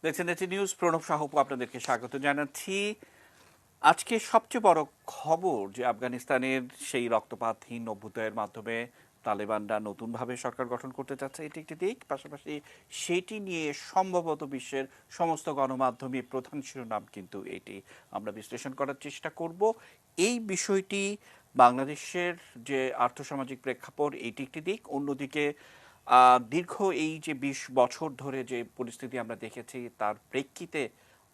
দেখছেন এটি নিউজ, প্রণব সাহু আপনাদেরকে স্বাগত জানাচ্ছি। আজকে সবচেয়ে বড় খবর যে আফগানিস্তানের সেই রক্তপাতহীন অভ্যুদয়ের মাধ্যমে তালেবানরা নতুনভাবে সরকার গঠন করতে চাচ্ছে, এটি একটি দিক। পাশাপাশি সেটি নিয়ে সম্ভবত বিশ্বের সমস্ত গণমাধ্যমে প্রধান শিরোনাম কিন্তু এটি। আমরা বিশ্লেষণ করার চেষ্টা করব এই বিষয়টি। বাংলাদেশের যে আর্থসামাজিক প্রেক্ষাপট এটি একটি দিক, অন্যদিকে দীর্ঘ এই যে ২০ বছর ধরে যে পরিস্থিতি আমরা দেখেছি তার প্রেক্ষিতে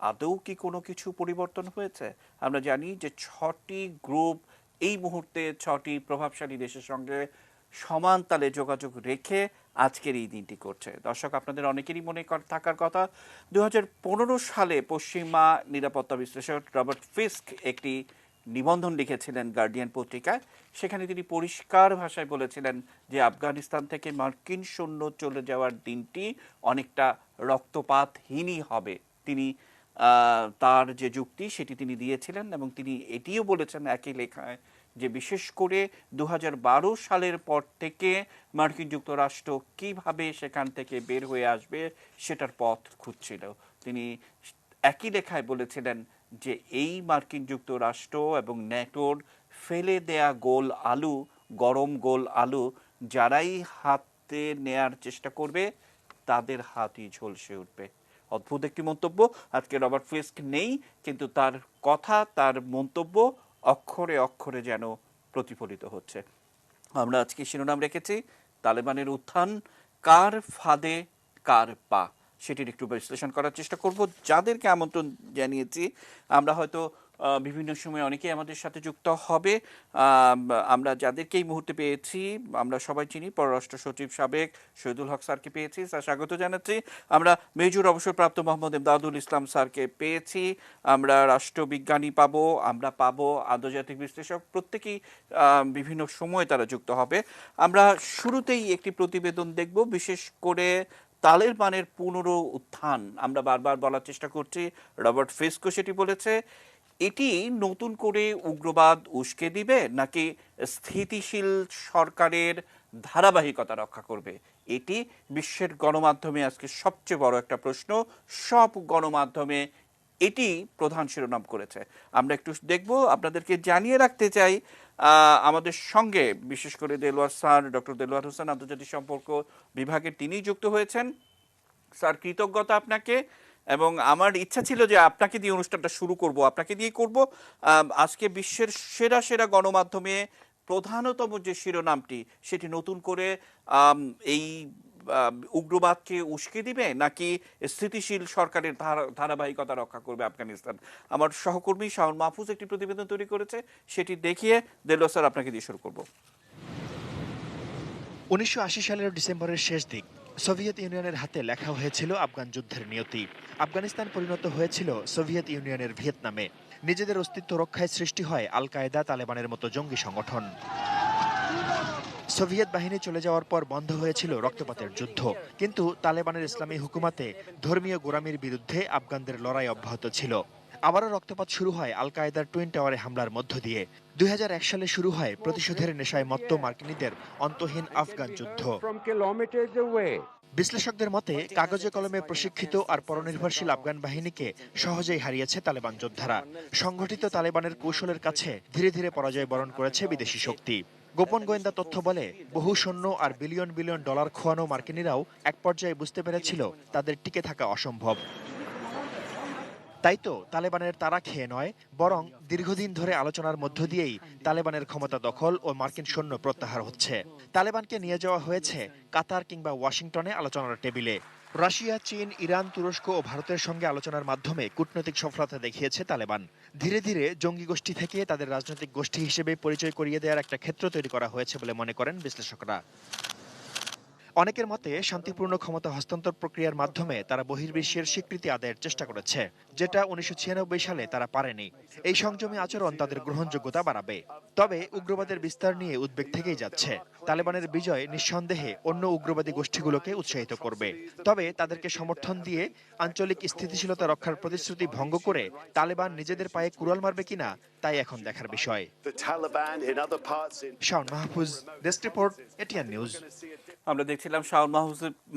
আদৌ কি কোনো কিছু পরিবর্তন হয়েছে? আমরা জানি যে ৬টি গ্রুপ এই মুহূর্তে ৬টি প্রভাবশালী দেশের সঙ্গে সমান তালে যোগাযোগ রেখে আজকের এই দিনটি করছে। দর্শক, আপনাদের অনেকেরই মনে থাকার কথা ২০১৫ সালে পশ্চিমা নিরাপত্তা বিশ্লেষক রবার্ট ফিস্ক একটি নিবন্ধন লিখেছিলেন গার্ডিয়ান পত্রিকায়। সেখানে তিনি পরিষ্কার ভাষায় বলেছিলেন যে আফগানিস্তান থেকে মার্কিন সৈন্য চলে যাওয়ার দিনটি অনেকটা রক্তপাতহীনই হবে। তিনি তার যে যুক্তি সেটি তিনি দিয়েছিলেন, এবং তিনি এটিও বলেছেন একই লেখায় যে বিশেষ করে ২০১২ সালের পর থেকে মার্কিন যুক্তরাষ্ট্র কিভাবে সেখান থেকে বের হয়ে আসবে সেটার পথ খুঁজছিল। তিনি একই লেখায় বলেছিলেন যে এই মার্কিন যুক্তরাষ্ট্র এবং ন্যাটোর ফেলে দেয়া গোল আলু, গরম গোল আলু যারাই হাতে নেয়ার চেষ্টা করবে তাদের হাতই ঝলসে উঠবে। অদ্ভুত একটি মন্তব্য। আজকে রবার্ট ফিস্ক নেই, কিন্তু তার কথা, তার মন্তব্য অক্ষরে অক্ষরে যেন প্রতিফলিত হচ্ছে। আমরা আজকে শিরোনাম রেখেছি তালেবানের উত্থান, কার ফাঁদে কার পা, সেটির একটু বিশ্লেষণ করার চেষ্টা করব। যাদেরকে আমন্ত্রণ জানিয়েছি, আমরা হয়তো বিভিন্ন সময় অনেকেই আমাদের সাথে যুক্ত হবে। আমরা যাদেরকে এই মুহূর্তে পেয়েছি আমরা সবাই চিনি। পররাষ্ট্র সচিব সাবেক শহীদুল হক স্যারকে পেয়েছি, স্যার স্বাগত জানাচ্ছি। আমরা মেজর অবসরপ্রাপ্ত মোহাম্মদ ইমদাদুল ইসলাম স্যারকে পেয়েছি। আমরা রাষ্ট্রবিজ্ঞানী পাবো, আমরা পাবো আন্তর্জাতিক বিশ্লেষক, প্রত্যেকেই বিভিন্ন সময় তারা যুক্ত হবে। আমরা শুরুতেই একটি প্রতিবেদন দেখব, বিশেষ করে তালেবানের পুনরুত্থান। আমরা বারবার বলার চেষ্টা করছি, রবার্ট ফিস্কো সেটি বলেছে, এটি নতুন করে উগ্রবাদ উস্কে দিবে নাকি স্থিতিশীল সরকারের ধারাবাহিকতা রক্ষা করবে? এটি বিশ্বের গণমাধ্যমে আজকে সবচেয়ে বড় একটা প্রশ্ন। সব গণমাধ্যমে এটি প্রধান শিরোনাম করেছে। আমরা একটু দেখব। আপনাদেরকে জানিয়ে রাখতে চাই আমাদের সঙ্গে বিশেষ করে দেলোয়ার স্যার, ডক্টর দেলোয়ার হোসেন আন্তর্জাতিক সম্পর্ক বিভাগের তিনিই যুক্ত হয়েছেন। স্যার, কৃতজ্ঞতা আপনাকে। এবং আমার ইচ্ছা ছিল যে আপনাকে দিয়ে অনুষ্ঠানটা শুরু করব, আপনাকে দিয়ে করব। আজকে বিশ্বের সেরা সেরা গণমাধ্যমে প্রধানতম যে শিরোনামটি সেটি নতুন করে এই উগ্রবাদকে উস্কে দিবে নাকি স্থিতিশীল সরকারের ধারাবাহিকতা রক্ষা করবে আফগানিস্তান। আমার সহকর্মী শাওন মাহফুজ একটি প্রতিবেদন তৈরি করেছে, সেটি দেখিয়ে দেলোয়ার স্যার আপনাকে দিয়ে শুরু করব। ১৯৮০ সালের ডিসেম্বরের শেষ দিক সোভিয়েত ইউনিয়নের হাতে লেখা হয়েছিল আফগান যুদ্ধের নিয়তি। আফগানিস্তান পরিণত হয়েছিল সোভিয়েত ইউনিয়নের ভিয়েতনামে। নিজেদের অস্তিত্ব রক্ষায় সৃষ্টি হয় আল কায়েদা, তালেবানের মতো জঙ্গি সংগঠন। সোভিয়েত বাহিনী চলে যাওয়ার পর বন্ধ হয়েছিল রক্তপাতের যুদ্ধ, কিন্তু তালেবানের ইসলামী হুকুমাতে ধর্মীয় গোঁড়ামির বিরুদ্ধে আফগানদের লড়াই অব্যাহত ছিল। আবারও রক্তপাত শুরু হয় আল কায়েদার টুইন টাওয়ারে হামলার মধ্য দিয়ে। ২০০১ সালে শুরু হয় প্রতিশোধের নেশায় মত্ত মার্কিনীদের অন্তহীন আফগান যুদ্ধ। বিশ্লেষকদের মতে কাগজে কলমে প্রশিক্ষিত আর পরনির্ভরশীল আফগান বাহিনীকে সহজেই হারিয়েছে তালেবান যোদ্ধারা। সংগঠিত তালেবানের কৌশলের কাছে ধীরে ধীরে পরাজয় বরণ করেছে বিদেশি শক্তি। গোপন গোয়েন্দা তথ্য বলে বহু সৈন্য আর বিলিয়ন বিলিয়ন ডলার খোয়ানো মার্কিনীরাও এক পর্যায়ে বুঝতে পেরেছিল তাদের টিকে থাকা অসম্ভব। তাই তো তালেবানের তারা খেয়ে নয়, বরং দীর্ঘদিন ধরে আলোচনার মধ্য দিয়েই তালেবানের ক্ষমতা দখল ও মার্কিন সৈন্য প্রত্যাহার হচ্ছে। তালেবানকে নিয়ে যাওয়া হয়েছে কাতার কিংবা ওয়াশিংটনে আলোচনার টেবিলে। রাশিয়া, চীন, ইরান, তুরস্ক ও ভারতের সঙ্গে আলোচনার মাধ্যমে কূটনৈতিক সফলতা দেখিয়েছে তালেবান। ধীরে ধীরে জঙ্গি গোষ্ঠী থেকে তাদের রাজনৈতিক গোষ্ঠী হিসেবে পরিচয় করিয়ে দেওয়ার একটা ক্ষেত্র তৈরি করা হয়েছে বলে মনে করেন বিশ্লেষকরা। অনেকের মতে শান্তিপূর্ণ ক্ষমতা হস্তান্তর প্রক্রিয়ার মাধ্যমে তারা বহির্বিশ্বের স্বীকৃতি আদায়ের চেষ্টা করেছে, যেটা ১৯৯৬ সালে তারা পারেনি। এই সংযমী আচরণ তাদের গ্রহণযোগ্যতা বাড়াবে। তবে উগ্রবাদের বিস্তার নিয়ে উদ্বেগ থেকেই যাচ্ছে। তালেবানের বিজয় নিঃসন্দেহে অন্য উগ্রবাদী গোষ্ঠীগুলোকে উৎসাহিত করবে। তবে তাদেরকে সমর্থন দিয়ে আঞ্চলিক স্থিতিশীলতা রক্ষার প্রতিশ্রুতি ভঙ্গ করে তালেবান নিজেদের পায়ে কুড়াল মারবে কিনা তাই এখন দেখার বিষয়। Shaon Mahfuz, desk report, ATN news. আমরা দেখছিলাম শাওন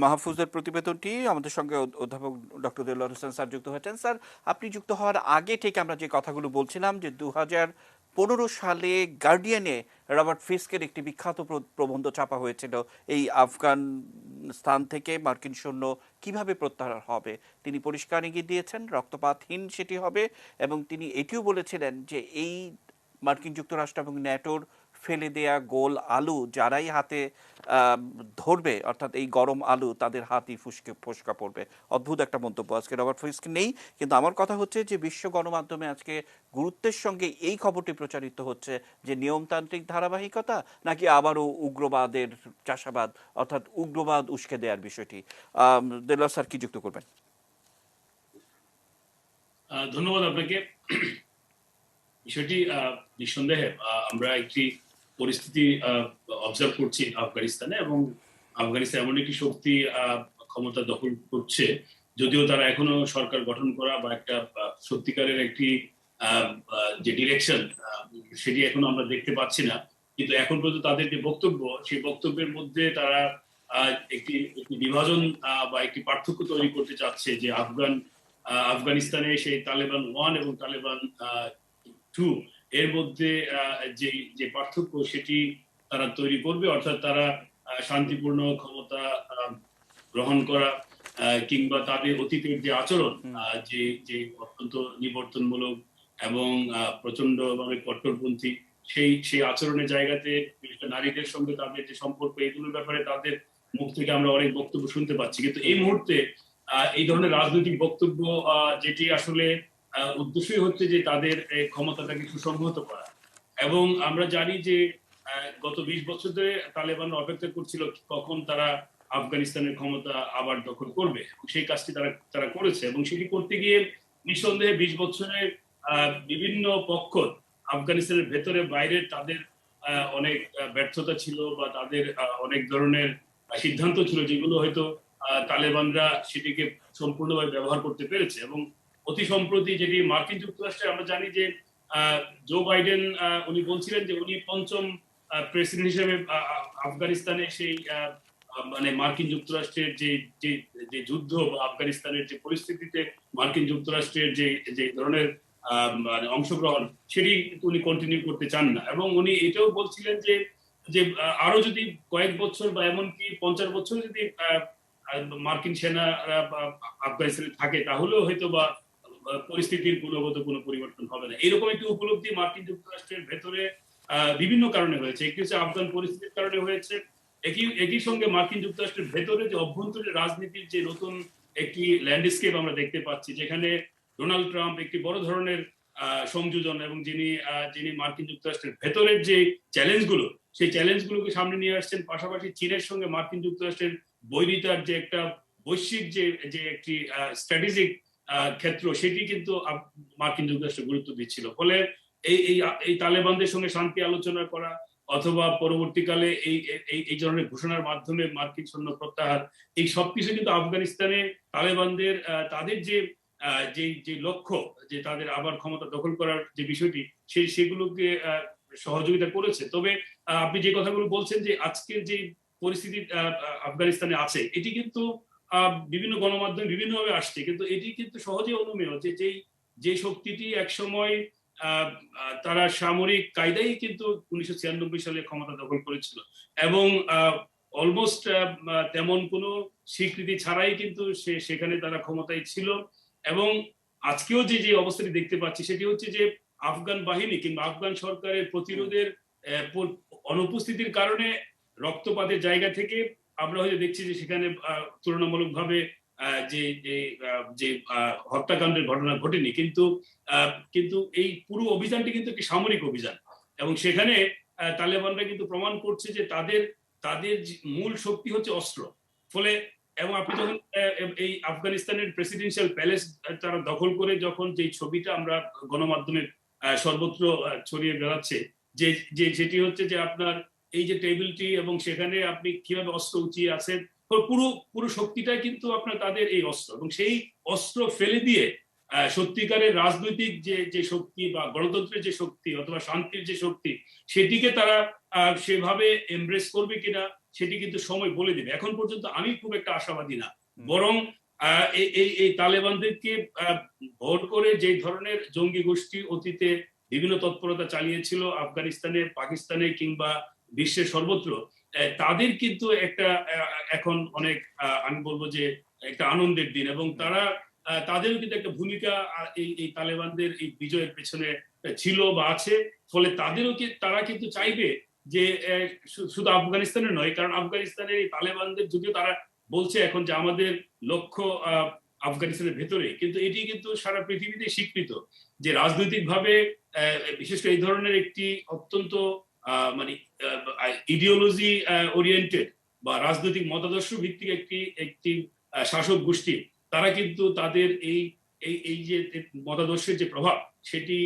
মাহফুজের প্রতিবেদনটি। আমাদের সঙ্গে অধ্যাপক ডক্টর দেলোয়ার হোসেন স্যার যুক্ত হয়েছেন। স্যার, আপনি যুক্ত হওয়ার আগে ঠিক আমরা যে কথাগুলো বলছিলাম যে 2015 সালে গার্ডিয়ানে রবার্ট ফিস্কের একটি বিখ্যাত প্রবন্ধ ছাপা হয়েছিল এই আফগানিস্তান থেকে মার্কিন সৈন্য কিভাবে প্রত্যাহার হবে। তিনি পরিষ্কার ইঙ্গিত দিয়েছেন রক্তপাতহীন সেটি হবে, এবং তিনি এটিও বলেছিলেন যে এই মার্কিন যুক্তরাষ্ট্র এবং ন্যাটোর ফেলে দেয়া গোল আলু যারাই হাতে ধরবে, অর্থাৎ এই গরম আলু, তাদের হাতই ফসকা পড়বে। অদ্ভুত একটা মন্তব্য। আজকে রবার্ট ফিস্ক নেই, কিন্তু আমার কথা হচ্ছে যে বিশ্ব গণমাধ্যমে আজকে গুরুত্বের সঙ্গে এই খবরটি প্রচারিত হচ্ছে যে নিয়মতান্ত্রিক ধারাবাহিকতা নাকি আবারও উগ্রবাদের চাষাবাদ, অর্থাৎ উগ্রবাদ উস্কে দেওয়ার বিষয়টি। দেলোয়ার স্যার কি যুক্ত করবেন? ধন্যবাদ আপনাকে। বিষয়টি নিঃসন্দেহে আমরা একটি পরিস্থিতি অবজার্ভ করছি আফগানিস্তানে, এবং আফগানিস্তান এমন একটি শক্তি ক্ষমতা দখল করছে, যদিও তারা এখনো সরকার গঠন করা বা একটা সত্যিকারের একটি যে ডিরেকশন সেটি এখনো আমরা দেখতে পাচ্ছি না। কিন্তু এখন পর্যন্ত তাদের যে বক্তব্য, সেই বক্তব্যের মধ্যে তারা একটি বিভাজন বা একটি পার্থক্য তৈরি করতে চাচ্ছে যে আফগানিস্তানে সেই তালেবান 1 এবং তালেবান 2 এর মধ্যে যে পার্থক্য সেটি তারা তৈরি করবে, অর্থাৎ তারা শান্তিপূর্ণ ক্ষমতা গ্রহণ করা কিংবা তাদের অতীতের যে আচরণ, যে অত্যন্ত নিবর্তনমূলক এবং প্রচন্ডভাবে কট্টরপন্থী, সেই আচরণের জায়গাতে নারীদের সঙ্গে তাদের যে সম্পর্ক, এগুলোর ব্যাপারে তাদের মুখ থেকে আমরা অনেক বক্তব্য শুনতে পাচ্ছি। কিন্তু এই মুহূর্তে এই ধরনের রাজনৈতিক বক্তব্য যেটি আসলে উদ্দেশ্যই হচ্ছে যে তাদের ক্ষমতাটাকে সুসংহত করা। এবং আমরা জানি যে গত 20 বছর ধরে তালেবান অপেক্ষা করছিল কখন তারা আফগানিস্তানের ক্ষমতা আবার দখল করবে, সেই কাজটি তারা করেছে। এবং সেটি করতে গিয়ে নিঃসন্দেহে 20 বছরের বিভিন্ন পক্ষ, আফগানিস্তানের ভেতরে বাইরে, তাদের অনেক ব্যর্থতা ছিল বা তাদের অনেক ধরনের সিদ্ধান্ত ছিল যেগুলো হয়তো তালেবানরা সেটিকে সম্পূর্ণভাবে ব্যবহার করতে পেরেছে। এবং অতি সম্প্রতি যেটি মার্কিন যুক্তরাষ্ট্রে আমরা জানি যে জো বাইডেন উনি বলছিলেন যে উনি 5ম প্রেসিডেন্ট হিসেবে আফগানিস্তানে সেই মানে মার্কিন যুক্তরাষ্ট্রের যে যুদ্ধ বা আফগানিস্তানের যে পরিস্থিতিতে মার্কিন যুক্তরাষ্ট্রের যে ধরনের মানে অংশগ্রহণ, সেটি উনি কন্টিনিউ করতে চান না। এবং উনি এটাও বলছিলেন যে আরো যদি কয়েক বছর বা এমনকি 50 বছর যদি মার্কিন সেনারা আফগানিস্তানে থাকে, তাহলেও হয়তো বা পরিস্থিতির গুণগত কোনো পরিবর্তন হবে না। এরকম একটি উপলব্ধি মার্কিন যুক্তরাষ্ট্রের ভেতরে বিভিন্ন কারণে হয়েছে। একটি হচ্ছে আফগান পরিস্থিতির কারণে হয়েছে, একই সঙ্গে মার্কিন যুক্তরাষ্ট্রের ভেতরে যে অভ্যন্তরীণ রাজনীতির যে নতুন একটি ল্যান্ডস্কেপ আমরা দেখতে পাচ্ছি, যেখানে ডোনাল্ড ট্রাম্প একটি বড় ধরনের সংযোজন, এবং যিনি মার্কিন যুক্তরাষ্ট্রের ভেতরের যে চ্যালেঞ্জগুলো, সেই চ্যালেঞ্জগুলোকে সামনে নিয়ে আসছেন। পাশাপাশি চীনের সঙ্গে মার্কিন যুক্তরাষ্ট্রের বৈরিতার যে একটা বৈশ্বিক যে একটি স্ট্র্যাটেজিক ক্ষেত্র, সেটি কিন্তু মার্কিন যুক্তরাষ্ট্র গুরুত্ব দিচ্ছিল। ফলে এই তালেবানদের সঙ্গে শান্তি আলোচনা করা অথবা পরবর্তীকালে এই ধরনের ঘোষণার মাধ্যমে মার্কিন সৈন্য প্রত্যাহার, এই সবকিছু কিন্তু আফগানিস্তানে তালেবানদের তাদের যে লক্ষ্য, যে তাদের আবার ক্ষমতা দখল করার যে বিষয়টি, সেগুলোকে সহযোগিতা করেছে। তবে আপনি যে কথাগুলো বলছেন যে আজকের যে পরিস্থিতি আফগানিস্তানে আছে, এটি কিন্তু বিভিন্ন গণমাধ্যমে বিভিন্নভাবে আসছে, কিন্তু এটি কিন্তু সহজে অনুমেয় যে শক্তিটি একসময় তারা সামরিক কায়দায় কিন্তু 1996 সালে ক্ষমতা দখল করেছিল, এবং অলমোস্ট তেমন কোনো স্বীকৃতি ছাড়াই কিন্তু সেখানে তারা ক্ষমতায় ছিল। এবং আজকেও যে অবস্থাটি দেখতে পাচ্ছি, সেটি হচ্ছে যে আফগান বাহিনী কিংবা আফগান সরকারের প্রতিরোধের অনুপস্থিতির কারণে রক্তপাতের জায়গা থেকে আমরা হয়তো দেখছি যে সেখানে তুলনামূলকভাবে যে হত্যাকাণ্ডের ঘটনা ঘটেনি, কিন্তু এই পুরো অভিযানটি কিন্তু একটি সামরিক অভিযান, এবং সেখানে তালেবানরা কিন্তু প্রমাণ করছে যে তাদের মূল শক্তি হচ্ছে অস্ত্র। ফলে এবং আপনি যখন এই আফগানিস্তানের প্রেসিডেন্সিয়াল প্যালেস তারা দখল করে, যখন যে ছবিটা আমরা গণমাধ্যমে সর্বত্র ছড়িয়ে বেড়াচ্ছে, যেটি হচ্ছে যে আপনার এই যে টেবিলটি, এবং সেখানে আপনি কিভাবে অস্ত্র উঁচিয়ে আছেন, পুরো শক্তিটাই কিন্তু আপনার তাদের এই অস্ত্র। এবং সেই অস্ত্র ফেলে দিয়ে সত্যিকারের রাজনৈতিক যে শক্তি বা গণতন্ত্রের যে শক্তি অথবা শান্তির যে শক্তি, সেটিকে তারা সেভাবে এমব্রেস করবে কিনা, সেটি কিন্তু সময় বলে দেবে। এখন পর্যন্ত আমি খুব একটা আশাবাদী না, বরং এই তালেবানদেরকে ভোট করে যে ধরনের জঙ্গি গোষ্ঠী অতীতে বিভিন্ন তৎপরতা চালিয়েছিল আফগানিস্তানে, পাকিস্তানে কিংবা বিশ্বের সর্বত্র, তাদের কিন্তু একটা এখন অনেক আমি বলবো যে একটা আনন্দের দিন, এবং তারা তাদেরও কিন্তু একটা ভূমিকা এই তালেবানদের এই বিজয়ের পেছনে ছিল বা আছে। ফলে তারা কিন্তু চাইবে যে শুধু আফগানিস্তানের নয়, কারণ আফগানিস্তানের এই তালেবানদের যদিও তারা বলছে এখন যে আমাদের লক্ষ্য আফগানিস্তানের ভেতরে, কিন্তু এটি কিন্তু সারা পৃথিবীতে স্বীকৃত যে রাজনৈতিকভাবে বিশেষ করে এই ধরনের একটি অত্যন্ত মানে ইডিওলজি ওরিয়েন্টেড বা রাজনৈতিক মতাদর্শ ভিত্তিক একটি শাসক গোষ্ঠী, তারা কিন্তু তাদের এই যে মতাদর্শের যে প্রভাব সেটি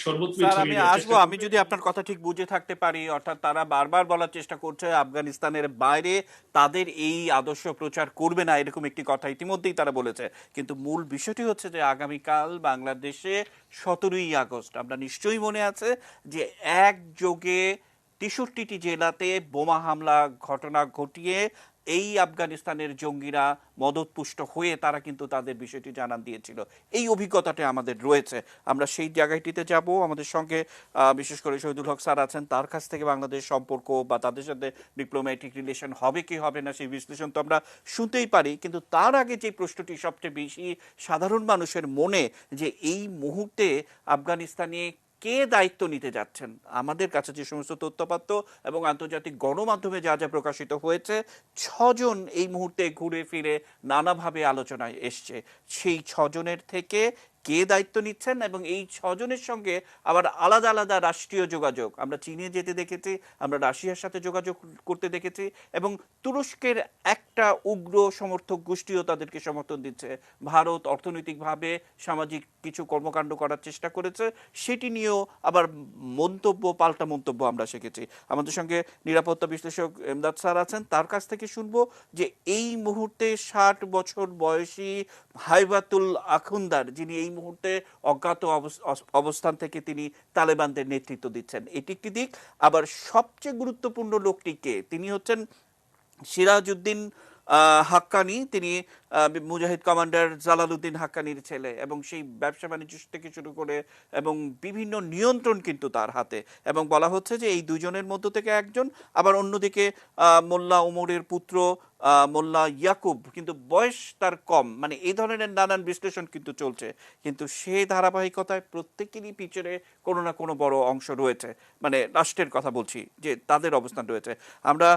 সর্বত্র স্যার, আমি ছড়িয়ে দেওয়ার আসবো। চেষ্টা আমি করবে। যদি আপনার কথা ঠিক বুঝে থাকতে পারি, অর্থাৎ তারা বারবার বলার চেষ্টা করছে আফগানিস্তানের বাইরে তাদের এই আদর্শ প্রচার করবে না, এরকম একটি কথা ইতিমধ্যেই তারা বলেছে। কিন্তু মূল বিষয়টি হচ্ছে যে আগামীকাল বাংলাদেশে 17ই আগস্ট, আমরা নিশ্চয়ই মনে আছে যে একযোগে 63টি জেলাতে বোমা হামলা ঘটনা ঘটিয়ে এই আফগানিস্তানের জঙ্গিরা মদতপুষ্ট হয়ে তারা কিন্তু তাদের বিষয়টি জানান দিয়েছিল। এই অভিজ্ঞতাটা আমাদের রয়েছে, আমরা সেই জায়গাটিতে যাব। আমাদের সঙ্গে বিশেষ করে শহীদুল হক স্যার আছেন, তার কাছ থেকে বাংলাদেশ সম্পর্ক বা তাদের সাথে ডিপ্লোম্যাটিক রিলেশন হবে কি হবে না সেই বিশ্লেষণ তো আমরা শুনতেই পারি। কিন্তু তার আগে যে প্রশ্নটি সবচেয়ে বেশি সাধারণ মানুষের মনে, যে এই মুহূর্তে আফগানিস্তানে কে দায়িত্ব নিতে যাচ্ছেন, আমাদের কাছে যে সমস্ত তথ্যপাত্র এবং আন্তর্জাতিক গণমাধ্যমে যা যা প্রকাশিত হয়েছে, 6জন এই মুহূর্তে ঘুরে ফিরে নানাভাবে আলোচনায় এসছে। সেই 6জনের থেকে কে দায়িত্ব নিচ্ছেন এবং এই 6জনের সঙ্গে আবার আলাদা আলাদা রাষ্ট্রীয় যোগাযোগ, আমরা চীনে যেতে দেখেছি, আমরা রাশিয়ার সাথে যোগাযোগ করতে দেখেছি, এবং তুরস্কের একটা উগ্র সমর্থক গোষ্ঠীও তাদেরকে সমর্থন দিচ্ছে। ভারত অর্থনৈতিকভাবে সামাজিক কিছু কর্মকাণ্ড করার চেষ্টা করেছে, সেটি নিয়েও আবার পাল্টা মন্তব্য আমরা শিখেছি। আমাদের সঙ্গে নিরাপত্তা বিশ্লেষক এমদাদ স্যার আছেন, তার কাছ থেকে শুনবো যে এই মুহূর্তে 60 বছর বয়সী হাইবাতুল আখুন্দার, যিনি এই মুহূর্তে অজ্ঞাত অবস্থান থেকে তিনি তালেবানদের নেতৃত্ব দিচ্ছেন, এটি একটি দিক। আবার সবচেয়ে গুরুত্বপূর্ণ লোকটিকে, তিনি হচ্ছেন সিরাজউদ্দিন হাক্কানি, তিনি মুজাহিদ কমান্ডার জালালউদ্দিন হাক্কানির ছেলে, এবং সেই ব্যবসা বাণিজ্য থেকে শুরু করে এবং বিভিন্ন নিয়ন্ত্রণ কিন্তু তার হাতে। এবং বলা হচ্ছে যে এই দুজনের মধ্য থেকে একজন, আবার অন্যদিকে মোল্লা ওমরের পুত্র মোল্লা ইয়াকুব, কিন্তু বয়স তার কম, মানে এই ধরনের নানান বিশ্লেষণ কিন্তু চলছে। কিন্তু সেই ধারাবাহিকতায় প্রত্যেকেরই পিছনে কোনো না কোনো বড় অংশ রয়েছে, মানে রাষ্ট্রের কথা বলছি, যে তাদের অবস্থান রয়েছে। আমরা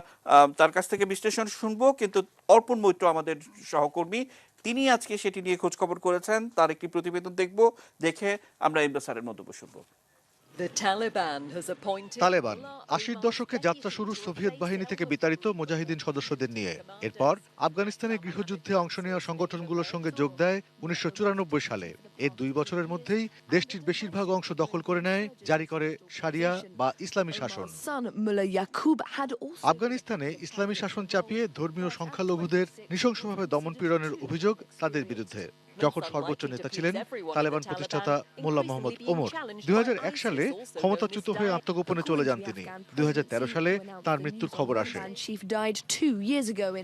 তার কাছ থেকে বিশ্লেষণ শুনবো, কিন্তু অর্পণ মৈত্র আমাদের সহকর্মী, তিনি আজকে সেটি নিয়ে খোঁজ খবর করেছেন, তার একটি প্রতিবেদন দেখব, দেখে আমরা ইমদাদ স্যারের মন্তব্য শুনবো। তালেবান 80-র দশকে যাত্রা শুরু সোভিয়েত বাহিনী থেকে বিতাড়িত মুজাহিদিন সদস্যদের নিয়ে। এরপর আফগানিস্তানের গৃহযুদ্ধে অংশ নেওয়া সংগঠনগুলোর সঙ্গে যোগ দেয় 1994 সালে। এর 2 বছরের মধ্যেই দেশটির বেশিরভাগ অংশ দখল করে নেয়, জারি করে শরিয়া বা ইসলামী শাসন। আফগানিস্তানে ইসলামী শাসন চাপিয়ে ধর্মীয় সংখ্যালঘুদের নৃশংসভাবে দমনপীড়নের অভিযোগ তাদের বিরুদ্ধে। যখন সর্বোচ্চ নেতা ছিলেন তালেবান প্রতিষ্ঠাতা মোল্লা মোহাম্মদ ওমর। 2001 সালে ক্ষমতাচ্যুত হয়ে আত্মগোপনে চলে যান তিনি। 2013 সালে তার মৃত্যুর খবর আসে।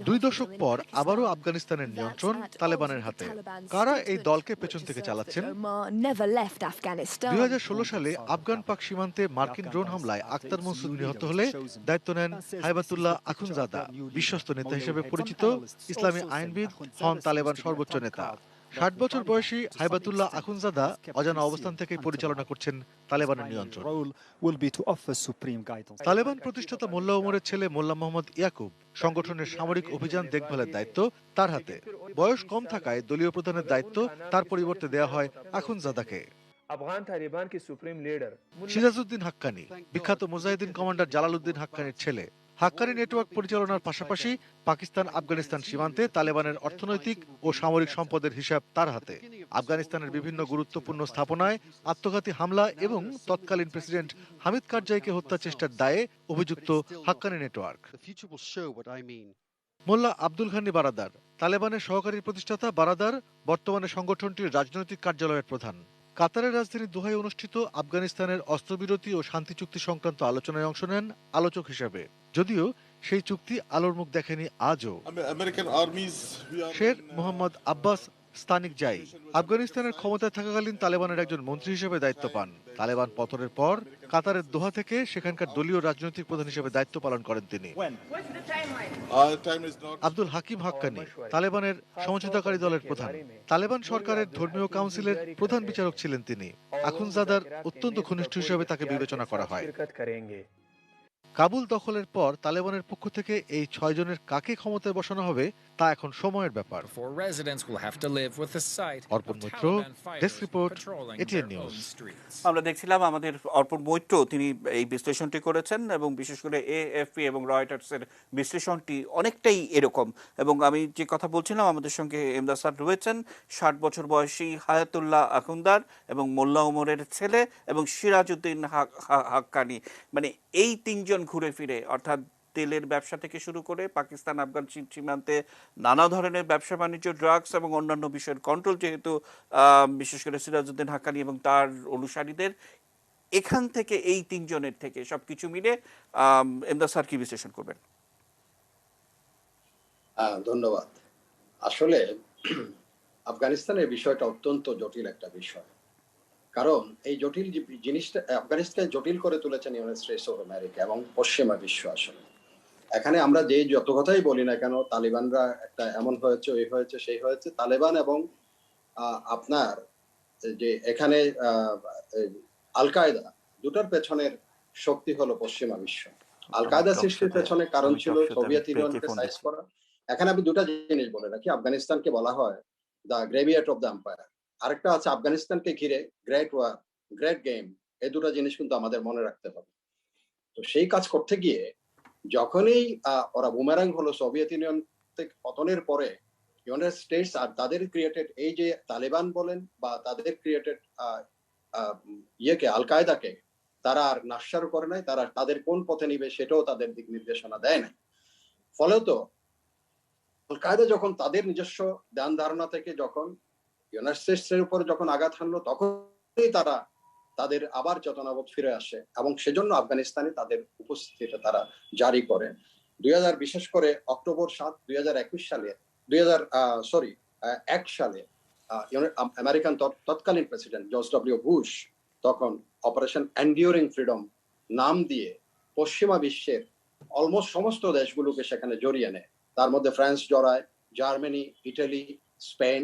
2 দশক পর আবারও আফগানিস্তানের নিয়ন্ত্রণ তালেবানের হাতে। কারা এই দলকে পেছন থেকে চালাচ্ছেন? 2016 সালে আফগান পাক সীমান্তে মার্কিন ড্রোন হামলায় আক্তার মনসুর নিহত হলে দায়িত্ব নেন হাইবাতুল্লাহ আখুনজাদা। বিশ্বস্ত নেতা হিসেবে পরিচিত ইসলামী আইনবিদ, হন তালেবান সর্বোচ্চ নেতা। 60 বছর বয়সী হাইবাতুল্লাহ আখুনজাদা অজানা অবস্থান থেকে পরিচালনা করছেন তালেবানের নিয়ন্ত্রণ। তালেবান প্রতিষ্ঠাতা মোল্লা ওমরের ছেলে মোল্লা মোহাম্মদ ইয়াকুব সংগঠনের সামরিক অভিযান দেখভালের দায়িত্ব তার হাতে। বয়স কম থাকায় দলীয় প্রধানের দায়িত্ব তার পরিবর্তে দেওয়া হয় আখুনজাদাকে। সিরাজউদ্দিন হাক্কানি বিখ্যাত মুজাহিদিন কমান্ডার জালালউদ্দিন হাক্কানির ছেলে। হাক্কানি নেটওয়ার্ক পরিচালনার পাশাপাশি পাকিস্তান আফগানিস্তান সীমান্তে তালেবানের অর্থনৈতিক ও সামরিক সম্পদের হিসাব তার হাতে। আফগানিস্তানের বিভিন্ন গুরুত্বপূর্ণ স্থাপনায় আত্মঘাতী হামলা এবং তৎকালীন প্রেসিডেন্ট হামিদ কারজাইকে হত্যা চেষ্টার দায়ে অভিযুক্ত হাক্কানি নেটওয়ার্ক। মোল্লা আব্দুল ঘানি বারাদার তালেবানের সহকারী প্রতিষ্ঠাতা বারাদার বর্তমানে সংগঠনটির রাজনৈতিক কার্যালয়ের প্রধান। কাতারের রাজধানী দোহায় অনুষ্ঠিত আফগানিস্তানের অস্ত্রবিরতি ও শান্তি চুক্তি সংক্রান্ত আলোচনায় অংশ নেন আলোচক হিসেবে। যদিও সেই চুক্তি আলোর মুখ দেখেনি আজও। শের মোহাম্মদ আব্বাস স্তানিক জাই আফগানিস্তানের ক্ষমতায় থাকাকালীন তালেবানের একজন মন্ত্রী হিসেবে দায়িত্ব পান। তালেবান পতনের পর কাতারের দোহা থেকে সেখানকার দলীয় রাজনৈতিক প্রধান হিসেবে দায়িত্ব পালন করেন তিনি। আব্দুল হাকিম হাক্কানি তালেবানের সমঝোতাকারী দলের প্রধান। তালেবান সরকারের ধর্মীয় কাউন্সিলের প্রধান বিচারক ছিলেন তিনি। আখুনজাদার অত্যন্ত ঘনিষ্ঠ হিসেবে তাকে বিবেচনা করা হয়। কাবুল দখলের পর তালেবানের পক্ষ থেকে এই 6 জনের কাকে ক্ষমতায় বসানো হবে তা এখন সময়ের ব্যাপার। Arpan Maitra, desk report, ATN news. আমরা দেখছিলাম আমাদের অর্পণ মৈত্র তিনি এই বিশ্লেষণটি করেছেন এবং বিশেষ করে এএফপি এবং রয়টার্সের বিশ্লেষণটি অনেকটাই এরকম। এবং আমি যে কথা বলছিলাম আমাদের সঙ্গে এমদাদ স্যার রয়েছেন 60 বছর বয়সী হায়াতুল্লাহ আখুন্দার এবং মোল্লা ওমরের ছেলে এবং সিরাজউদ্দিন হাক্কানি, মানে এই তিনজন ঘুরে ফিরে অর্থাৎ তেলের ব্যবসা থেকে শুরু করে পাকিস্তান আফগান সীমান্তে নানা ধরনের ব্যবসা বাণিজ্য, ড্রাগস এবং অন্যান্য বিষয়ের কন্ট্রোল, যেহেতু বিশেষ করে সিরাজউদ্দিন হাক্কানি এবং তার অনুসারীদের, এখান থেকে এই তিনজনের থেকে সবকিছু মিলে এমদাদ স্যার কি বিশ্লেষণ করবেন? ধন্যবাদ। আসলে আফগানিস্তানের বিষয়টা অত্যন্ত জটিল একটা বিষয়, কারণ এই জটিল জিনিসটা আফগানিস্তান জটিল করে তুলেছেন ইউনাইটেড স্টেটস অফ আমেরিকা এবং পশ্চিমা বিশ্ব। আসলে এখানে আমরা যে যত কথাই বলি না কেন, তালিবানরা একটা এমন হয়েছে, ওই হয়েছে, সেই হয়েছে, তালেবান এবং আপনার যে এখানে আল কায়দা, দুটার পেছনের শক্তি হলো পশ্চিমা বিশ্ব। আল কায়দা সৃষ্টির পেছনে কারণ ছিল সোভিয়েত ইউনিয়নকে সাইজ করা। এখানে আমি দুটা জিনিস বলে রাখি, আফগানিস্তানকে বলা হয় the graveyard of the empire, আরেকটা আছে আফগানিস্তানকে ঘিরে গ্রেট ওয়ার, গ্রেট গেম। এই দুটো জিনিস কিন্তু আমাদের মনে রাখতে হবে। তো সেই কাজ করতে গিয়ে যখনই ওরা বুমেরাং হলো সোভিয়েত ইউনিয়ন থেকে পতনের পরে, ইউনাইটেড স্টেটস আর তাদের ক্রিয়েটেড এই যে তালেবান বলেন বা তাদের ক্রিয়েটেড ইয়েকে আল কায়দাকে তারা আর নাশ্বার করে নাই, তারা তাদের কোন পথে নিবে সেটাও তাদের দিক নির্দেশনা দেয় নাই। ফলত আল কায়দা যখন তাদের নিজস্ব ধ্যান ধারণা থেকে যখন ইউনাইটেড স্টেটসের উপর যখন আঘাত হানলো, তখনই তারা তাদের আবার চেতনাবোধ ফিরে আসে এবং সেজন্য আফগানিস্তানে তাদের উপস্থিতিটা তারা জারি করে। বিশেষ করে অক্টোবর 7, 2021 সালে 1 সালে আমেরিকান তৎকালীন প্রেসিডেন্ট জর্জ ডব্লিউ বুশ তখন অপারেশন এন্ডিউরিং ফ্রিডম নাম দিয়ে পশ্চিমা বিশ্বের অলমোস্ট সমস্ত দেশগুলোকে সেখানে জড়িয়ে নেয়। তার মধ্যে ফ্রান্স জড়ায়, জার্মানি, ইটালি, স্পেন,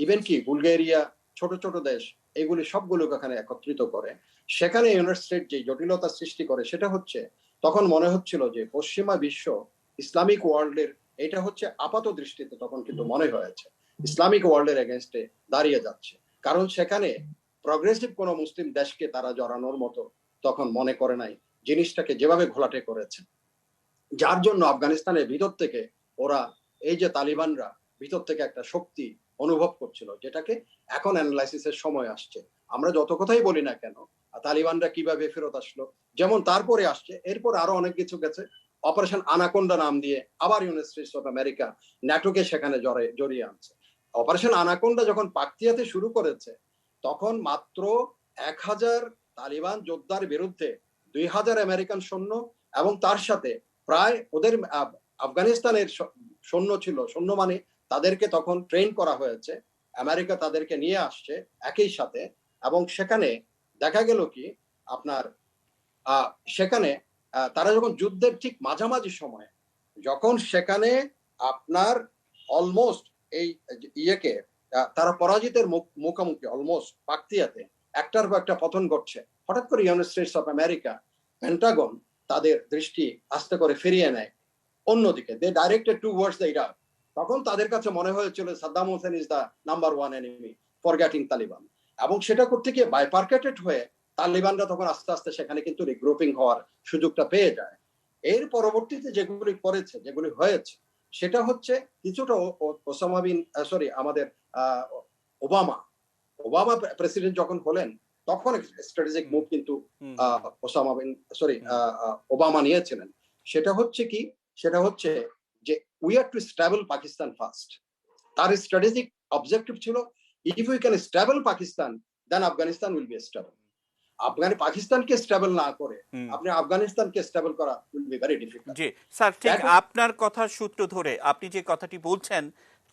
ইভেন কি বুলগেরিয়া, ছোট ছোট দেশ, এগুলি সবগুলোকে এখানে একত্রিত করে। সেখানে ইউনাইটেড স্টেট যে জটিলতা সৃষ্টি করে সেটা হচ্ছে, তখন মনে হচ্ছিল যে পশ্চিমা বিশ্ব ইসলামিক ওয়ার্ল্ডের, এটা হচ্ছে আপাত দৃষ্টিতে তখন কিন্তু মনে হয়েছে ইসলামিক ওয়ার্ল্ডের এগেনস্টে দাঁড়িয়ে যাচ্ছে, কারণ সেখানে প্রগ্রেসিভ কোনো মুসলিম দেশকে তারা জড়ানোর মতো তখন মনে করে নাই, জিনিসটাকে যেভাবে ঘোলাটে করেছে। যার জন্য আফগানিস্তানের ভিতর থেকে ওরা, এই যে তালিবানরা ভিতর থেকে একটা শক্তি অনুভব করছিল, যেটাকে এখন অ্যানালাইসিসের সময় আসছে। আমরা যত কথাই বলি না কেন, তালিবানরা কিভাবে ফেরত আসলো, যেমন তারপরে আসছে, এরপর আরো অনেক কিছু গেছে। অপারেশন আনাকোন্ডা নাম দিয়ে আবার ইউনাইটেড স্টেটস অফ আমেরিকা ন্যাটোকে সেখানে জড়িয়ে আনছে। অপারেশন আনাকোন্ডা যখন পাকতিয়াতে শুরু করেছে, তখন মাত্র 1000 তালিবান যোদ্ধার বিরুদ্ধে 2000 আমেরিকান সৈন্য এবং তার সাথে প্রায় ওদের আফগানিস্তানের সৈন্য ছিল, সৈন্য মানে তাদেরকে তখন ট্রেন করা হয়েছে, আমেরিকা তাদেরকে নিয়ে আসছে একই সাথে। এবং সেখানে দেখা গেল কি আপনার সেখানে তারা যখন যুদ্ধের ঠিক মাঝামাঝি সময়ে, যখন সেখানে আপনার অলমোস্ট এই ইয়েকে তারা পরাজিতের মুখোমুখি, অলমোস্ট পাকতিয়াতে একটার পর একটা পতন ঘটছে, হঠাৎ করে United States of America Pentagon তাদের দৃষ্টি আস্তে করে ফিরিয়ে নেয় অন্যদিকে, they directed towards the Iraq. তখন তাদের কাছে মনে হয়েছিল Saddam Hussein is the number 1 enemy, forgetting Taliban. এবং সেটা করতে গিয়ে বাইপার্কেটেড হয়ে তালিবানরা তখন আস্তে আস্তে সেখানে কিন্তু রিগ্রুপিং হওয়ার সুযোগটা পেয়ে যায়। এর পরবর্তীতে যেগুলি করেছে, যেগুলি হয়েছে, সেটা হচ্ছে কিছুটা আমাদের ওবামা প্রেসিডেন্ট যখন হলেন, তখন স্ট্র্যাটেজিক মুভ কিন্তু ওবামা নিয়েছিলেন। সেটা হচ্ছে কি, সেটা হচ্ছে যে we are to stable Pakistan first. তার স্ট্র্যাটেজিক অবজেক্টিভ ছিল, if we can stable Pakistan, then Afghanistan will be stable. পাকিস্তানকে স্টেবল না করে আপনি আফগানিস্তানকে স্টেবল করা উইল বি ভেরি ডিফিকাল্ট। জি স্যার, ঠিক That is- আপনার কথার সূত্র ধরে আপনি যে কথাটি বলছেন,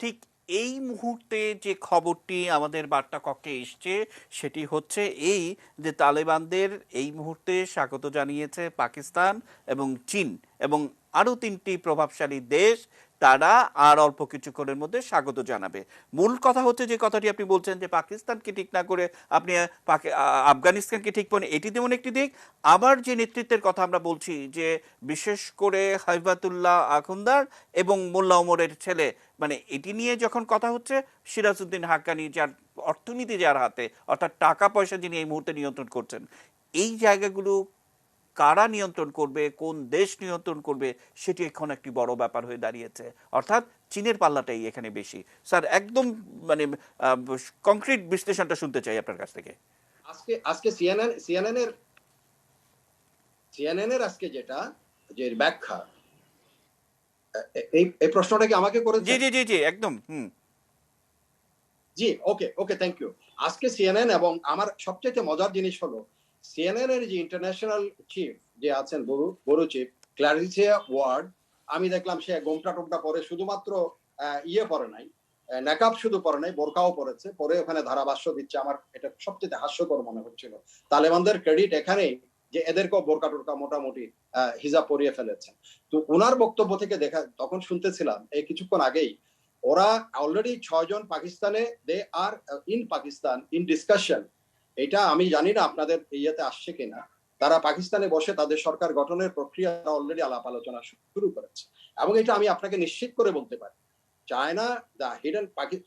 ঠিক এই মুহূর্তে যে খবরটি আমাদের বার্তা কক্ষে এসছে সেটি হচ্ছে এই যে তালেবানদের এই মুহূর্তে স্বাগত জানিয়েছে পাকিস্তান এবং চীন এবং আরও 3টি প্রভাবশালী দেশ। তারা আর অল্প কিছুক্ষণের মধ্যে স্বাগত জানাবে। মূল কথা হচ্ছে যে কথাটি আপনি বলছেন যে পাকিস্তানকে ঠিক না করে আপনি আফগানিস্তানকে ঠিক করেন, এটি যেমন একটি দিক। আবার যে নেতৃত্বের কথা আমরা বলছি যে বিশেষ করে হাইবাতুল্লাহ আখুন্দার এবং মোল্লা ওমরের ছেলে, মানে এটি নিয়ে যখন কথা হচ্ছে, সিরাজউদ্দিন হাক্কানি যার অর্থনীতি যার হাতে, অর্থাৎ টাকা পয়সা যিনি এই মুহূর্তে নিয়ন্ত্রণ করছেন, এই জায়গাগুলো কারা নিয়ন্ত্রণ করবে, কোন দেশ নিয়ন্ত্রণ করবে, সেটি এখন একটি বড় ব্যাপার হয়ে দাঁড়িয়েছে। অর্থাৎ চীনের পাল্লাটাই এখানে বেশি। স্যার একদম মানে কংক্রিট বিশ্লেষণটা শুনতে চাই আপনার কাছ থেকে। আজকে সিএনএন এর আজকে যেটা যে ব্যাখ্যা, এই প্রশ্নটা কি আমাকে করেছেন? জি জি জি জি একদম। জি, ওকে, থ্যাংক ইউ। আজকে সিএনএন, এবং আমার সবচেয়ে মজার জিনিস হলো সিএনএন এর যে ইন্টারন্যাশনাল চিফ যে আছেন, বড় চিফ ক্লারিসিয়া ওয়ার্ড, আমি দেখলাম সে গোমটা টোমটা পরে, শুধুমাত্র পরে নাই, নেকাব শুধু পরে নাই, বোরকাও পরেছে, পরে ওখানে ধারাভাষ্য দিচ্ছে। আমার এটা সবচেয়ে হাস্যকর মনে হচ্ছিল। তালেবানদের ক্রেডিট এখানেই যে এদেরকেও বোরকা টোরকা মোটামুটি হিজাব পরিয়ে ফেলেছে। তো ওনার বক্তব্য থেকে তখন শুনতেছিলাম এই কিছুক্ষণ আগেই, ওরা অলরেডি 6 জন পাকিস্তানে, দে আর ইন পাকিস্তান ইন ডিসকাশন। এটা আমি জানি না আপনাদের ইয়েতে আসছে কিনা। তারা পাকিস্তানে বসে তাদের সরকার গঠনের প্রক্রিয়া অলরেডি আলাপ আলোচনা শুরু করেছে, এবং এটা আমি আপনাকে নিশ্চিত করে বলতে পারি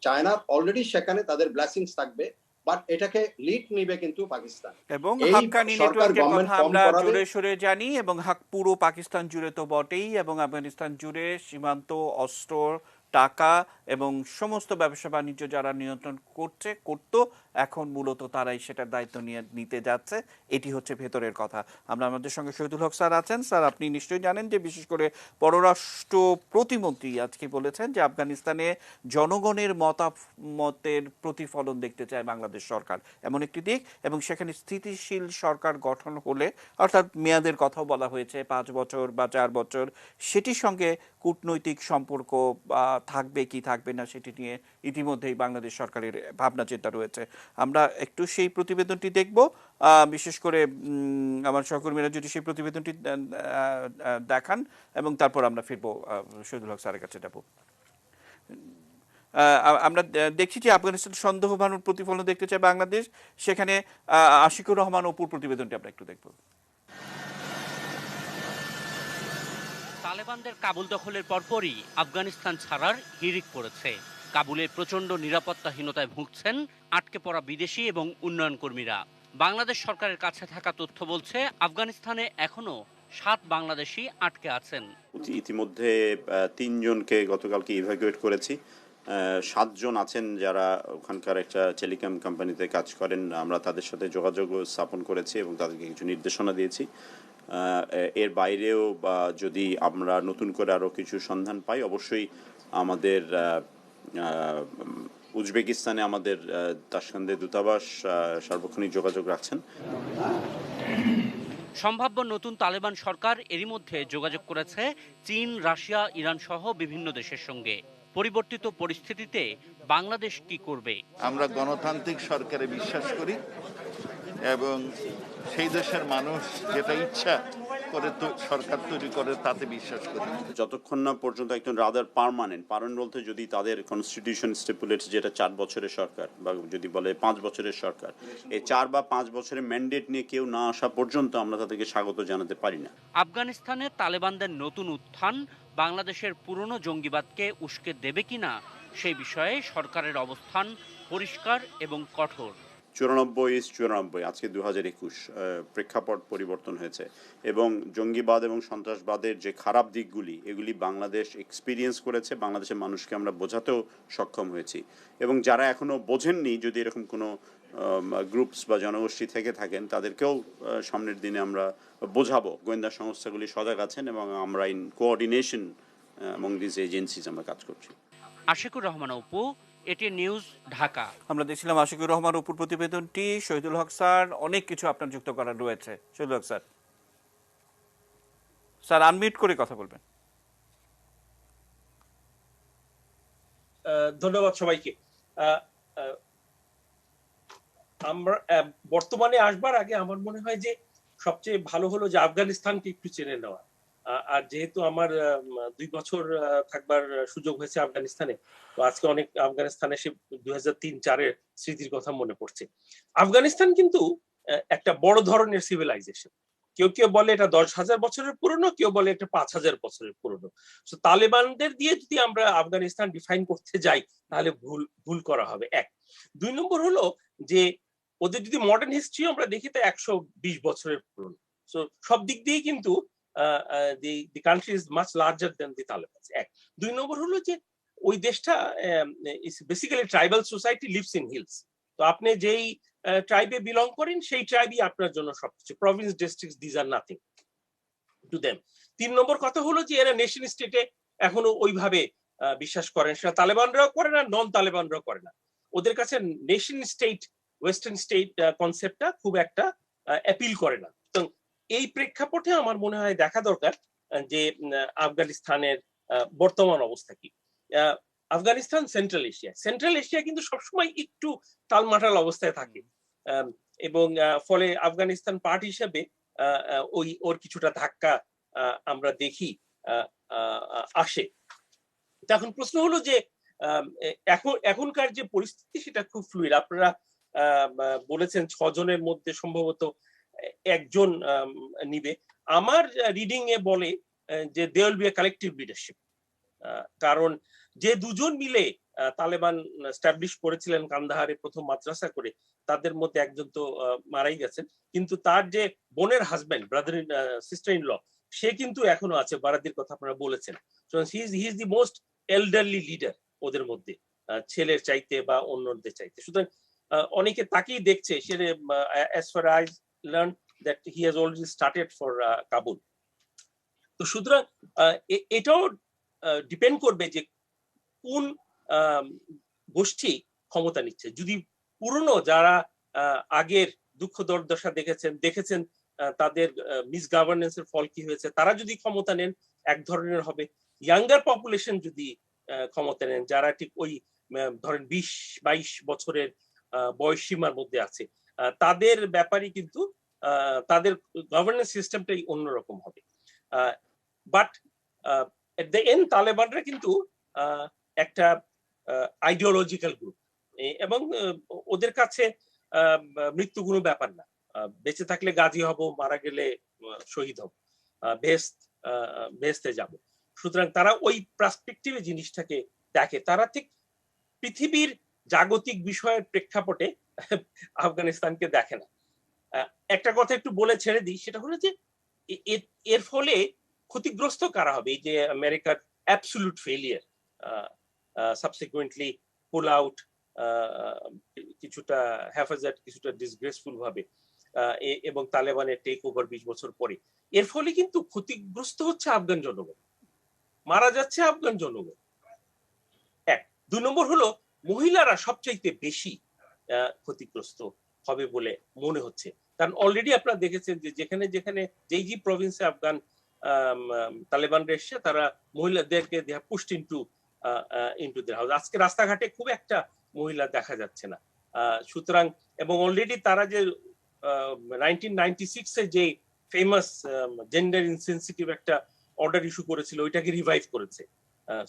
চায়না অলরেডি সেখানে তাদের ব্লেসিংস থাকবে, বাট এটাকে লিড নিবে কিন্তু পাকিস্তান। এবং এই হাক্কানি সরকার নেটওয়ার্কের গভর্নমেন্ট কথা ফর্ম আমরা করাবে। জোরে সোরে জানি, এবং পুরো পাকিস্তান জুড়ে তো বটেই, এবং আফগানিস্তান জুড়ে সীমান্ত, অস্ত্র, টাকা এবং সমস্ত ব্যবসা বাণিজ্য যারা নিয়ন্ত্রণ করতো, এখন মূলত তারাই সেটার দায়িত্ব নিতে যাচ্ছে। এটি হচ্ছে ভেতরের কথা। আমরা আমাদের সঙ্গে শহীদুল হক স্যার আছেন। স্যার আপনি নিশ্চয়ই জানেন যে বিশেষ করে পররাষ্ট্র প্রতিমন্ত্রী আজকে বলেছেন যে আফগানিস্তানে জনগণের মতামতের প্রতিফলন দেখতে চায় বাংলাদেশ সরকার, এমন একটি দিক, এবং সেখানে স্থিতিশীল সরকার গঠন হলে, অর্থাৎ মেয়াদের কথাও বলা হয়েছে 5 বছর বা 4 বছর, সেটির সঙ্গে কূটনৈতিক সম্পর্ক থাকবে কি থাকবে না সেটি নিয়ে ইতিমধ্যেই বাংলাদেশ সরকারের ভাবনা চিন্তা রয়েছে। আমরা একটু সেই প্রতিবেদনটি দেখব, বিশেষ করে আমার সহকর্মীরা যদি সেই প্রতিবেদনটি দেখান, এবং তারপর আমরা ফিরবো শহীদুল হক স্যারের কাছে যাব। আমরা দেখছি যে আফগানিস্তান সন্দেহভাজন প্রতিফলন দেখতে চায় বাংলাদেশ, সেখানে আশিকুর রহমান অপুর প্রতিবেদনটি আমরা একটু দেখব। তালেবানদের কাবুল দখলের পরপরই আফগানিস্তান ছাড়ার হিড়িক পড়েছে। কাবুলের প্রচণ্ড নিরাপত্তাহীনতায় ভুগছেন আটকে পড়া বিদেশি এবং উন্নয়ন কর্মীরা। বাংলাদেশ সরকারের কাছে থাকা তথ্য বলছে আফগানিস্তানে এখনো 7 বাংলাদেশি আটকে আছেন। ইতিমধ্যে 3 জনকে গতকালকে ইভ্যাকুয়েট করেছি। 7 জন আছেন যারা ওখানকার একটা টেলিকম কোম্পানিতে কাজ করেন। আমরা তাদের সাথে যোগাযোগ স্থাপন করেছি এবং তাদেরকে কিছু নির্দেশনা দিয়েছি। এর বাইরেও যদি আমরা নতুন করে আরও কিছু সন্ধান পাই, অবশ্যই আমাদের উজবেকিস্তানে আমাদের তাশকান্দে দূতাবাস সার্বক্ষণিক যোগাযোগ রাখছেন। সম্ভাব্য নতুন তালেবান সরকার এরই মধ্যে যোগাযোগ করেছে চীন, রাশিয়া, ইরান সহ বিভিন্ন দেশের সঙ্গে। পরিবর্তিত পরিস্থিতিতে বাংলাদেশ কি করবে? আমরা গণতান্ত্রিক সরকারে বিশ্বাস করি, এবং সেই দেশের মানুষ যেটা ইচ্ছা করে সরকার তৈরি করে তাতে বিশ্বাস করি। যতক্ষণ না পর্যন্ত একজন রাদার পার্মানেন্ট বলতে, যদি তাদের কনস্টিটিউশন স্টিপুলেটস যেটা 4 বছরের সরকার, বা যদি বলে 5 বছরের সরকার, এই 4 বা 5 বছরের ম্যান্ডেট নিয়ে কেউ না আসা পর্যন্ত আমরা তাদেরকে স্বাগত জানাতে পারি না। আফগানিস্তানে তালেবানদের নতুন উত্থান বাংলাদেশের পুরনো জঙ্গিবাদকে উস্কে দেবে কিনা, সেই বিষয়ে সরকারের অবস্থান পরিষ্কার এবং কঠোর। 94 আজকে 2021, প্রেক্ষাপট পরিবর্তন হয়েছে, এবং জঙ্গিবাদ এবং সন্ত্রাসবাদের যে খারাপ দিকগুলি, এগুলি বাংলাদেশ এক্সপিরিয়েন্স করেছে। বাংলাদেশের মানুষকে আমরা বোঝাতেও সক্ষম হয়েছি, এবং যারা এখনো বোঝেননি, যদি এরকম কোনো গ্রুপস বা জনগোষ্ঠী থেকে থাকেন, তাদেরকেও সামনের দিনে আমরা বোঝাবো। গোয়েন্দা সংস্থাগুলি সজাগ আছেন, এবং আমরা in coordination among this agencies আমরা কাজ করছি। আশিকুর রহমান অপু, এটি নিউজ, ঢাকা। আমরা দেখছিলাম আশিকুর রহমান উপর প্রতিবেদনটি। শহীদুল হক স্যার, অনেক কিছু আপনার যুক্ত করার রয়েছে। শহীদুল হক স্যার, স্যার আনমিউট করে কথা বলবেন। ধন্যবাদ সবাইকে। আমরা বর্তমানে আসবার আগে আমার মনে হয় যে সবচেয়ে ভালো হলো যে আফগানিস্তানকে একটু চেনে নেওয়া। আর যেহেতু আমার 2 বছর থাকবার সুযোগ হয়েছে আফগানিস্তানে, তো আজকে অনেক আফগানিস্তানে সে 2003-04-এর স্মৃতির কথা মনে পড়ছে। আফগানিস্তান কিন্তু একটা বড় ধরনের সিভিলাইজেশন। কেউ কেউ বলে এটা 10,000 বছরের পুরনো, কেউ বলে এটা 5,000 বছরের পুরনো। তো তালেবানদের দিয়ে যদি আমরা আফগানিস্তান ডিফাইন করতে যাই তাহলে ভুল করা হবে। 1 2 নম্বর হলো যে ওদের যদি মডার্ন হিস্ট্রি আমরা দেখি তো 120 বছরের পুরনো। সো সব দিক দিয়ে কিন্তু the country is much larger than the Taliban. 1 2 নম্বর হলো যে ওই দেশটা is basically tribal society lives in hills. তো আপনি যেই ট্রাইবে বিলং করেন সেই ট্রাইবই আপনার জন্য সবকিছু। Province districts this are nothing to them. 3 নম্বর কথা হলো যে এরা নেশন স্টেটে এখনো ওইভাবে বিশ্বাস করেন, সেটা তালেবানরাও করে না, নন তালেবানরাও করে না। ওদের কাছে নেশন স্টেট, ওয়েস্টার্ন স্টেট কনসেপ্টটা খুব একটা অ্যাপিল করে না। তো এই প্রেক্ষাপটে আমার মনে হয় দেখা দরকার যে আফগানিস্তানের বর্তমান অবস্থা কি। আফগানিস্তান সেন্ট্রাল এশিয়া কিন্তু সবসময় একটু টালমাটাল অবস্থায় থাকে, এবং ফলে আফগানিস্তান পার্ট হিসেবে ওর কিছুটা ধাক্কা আমরা দেখি আসে। এখন প্রশ্ন হলো যে এখনকার যে পরিস্থিতি সেটা খুব ফ্লুইড। আপনারা বলেছেন 6 জনের মধ্যে সম্ভবত একজন নিবে। আমার রিডিং এ বলে যে they will be a collective leadership. কারণ যে দুজন মিলে তালেবান এস্টাবলিশ করেছিলেন কান্দাহারে প্রথম মাদ্রাসা করে, তাদের মধ্যে একজন তো মারাই গেছেন, কিন্তু তার যে বোনের husband, brother sister in law, সে কিন্তু এখনো আছে। বারাদির কথা আপনারা বলেছেন। He is the most elderly leader ওদের মধ্যে, ছেলের চাইতে বা অন্যদের চাইতে। সুতরাং অনেকে তাকেই দেখছে। সে as far as I learned that he has already started for Kabul. তো সুতরাং এটাও ডিপেন্ড করবে যে কোন গোষ্ঠী ক্ষমতা নিচ্ছে। যদি পুরনো যারা আগের দুঃখ দুর্দশা দেখেছেন তাদের মিস গভর্নেন্সের ফল কি হয়েছে, তারা যদি ক্ষমতা নেন এক ধরনের হবে। ইয়াঙ্গার পপুলেশন যদি ক্ষমতা নেন, যারা ঠিক ওই ধরেন 20-22 বছরের বয়স সীমার মধ্যে আছে, তাদের ব্যাপারে কিন্তু তাদের গভর্নেন্স সিস্টেমটাই অন্যরকম হবে। বাট এট দ্য এন্ড তালেবানরা কিন্তু একটা আইডিওলজিক্যাল গ্রুপ, এবং ওদের কাছে মৃত্যু কোনো ব্যাপার না। বেঁচে থাকলে গাজী হব, মারা গেলে শহীদ হব, বেহেশতে যাব। সুতরাং তারা ওই পার্সপেক্টিভে জিনিসটাকে দেখে। তারা ঠিক পৃথিবীর জাগতিক বিষয়ের প্রেক্ষাপটে আফগানিস্তানকে দেখে না। একটা কথা একটু বলে ছেড়ে দিই, সেটা হলো যে এর ফলে ক্ষতিগ্রস্ত কারা হবে? এই যে আমেরিকার অ্যাবসলিউট ফেলিয়ার, সাবসিকুয়েন্টলি পুল আউট, কিছুটা হ্যাফাজার্ড, কিছুটা ডিসগ্রেসফুল ভাবে, এবং তালেবানের টেক ওভার 20 বছর পরে, এর ফলে কিন্তু ক্ষতিগ্রস্ত হচ্ছে আফগান জনগণ, মারা যাচ্ছে আফগান জনগণ। 1 2 নম্বর হলো মহিলারা সবচাইতে বেশি ক্ষতিগ্রস্ত হবে বলে মনে হচ্ছে। কারণ অলরেডি আপনারা দেখেছেন যে যেখানে যেখানে যেই প্রভিন্সে আফগান তালেবানরা এসছে, তারা মহিলাদেরকে they have pushed into their house. আজকে রাস্তাঘাটে খুব একটা মহিলা দেখা যাচ্ছে না। সুতরাং এবং অলরেডি তারা যে 1996 এ যে ফেমাস জেন্ডার ইনসেনসিটিভ একটা অর্ডার ইস্যু করেছিল, ওইটাকে রিভাইভ করেছে।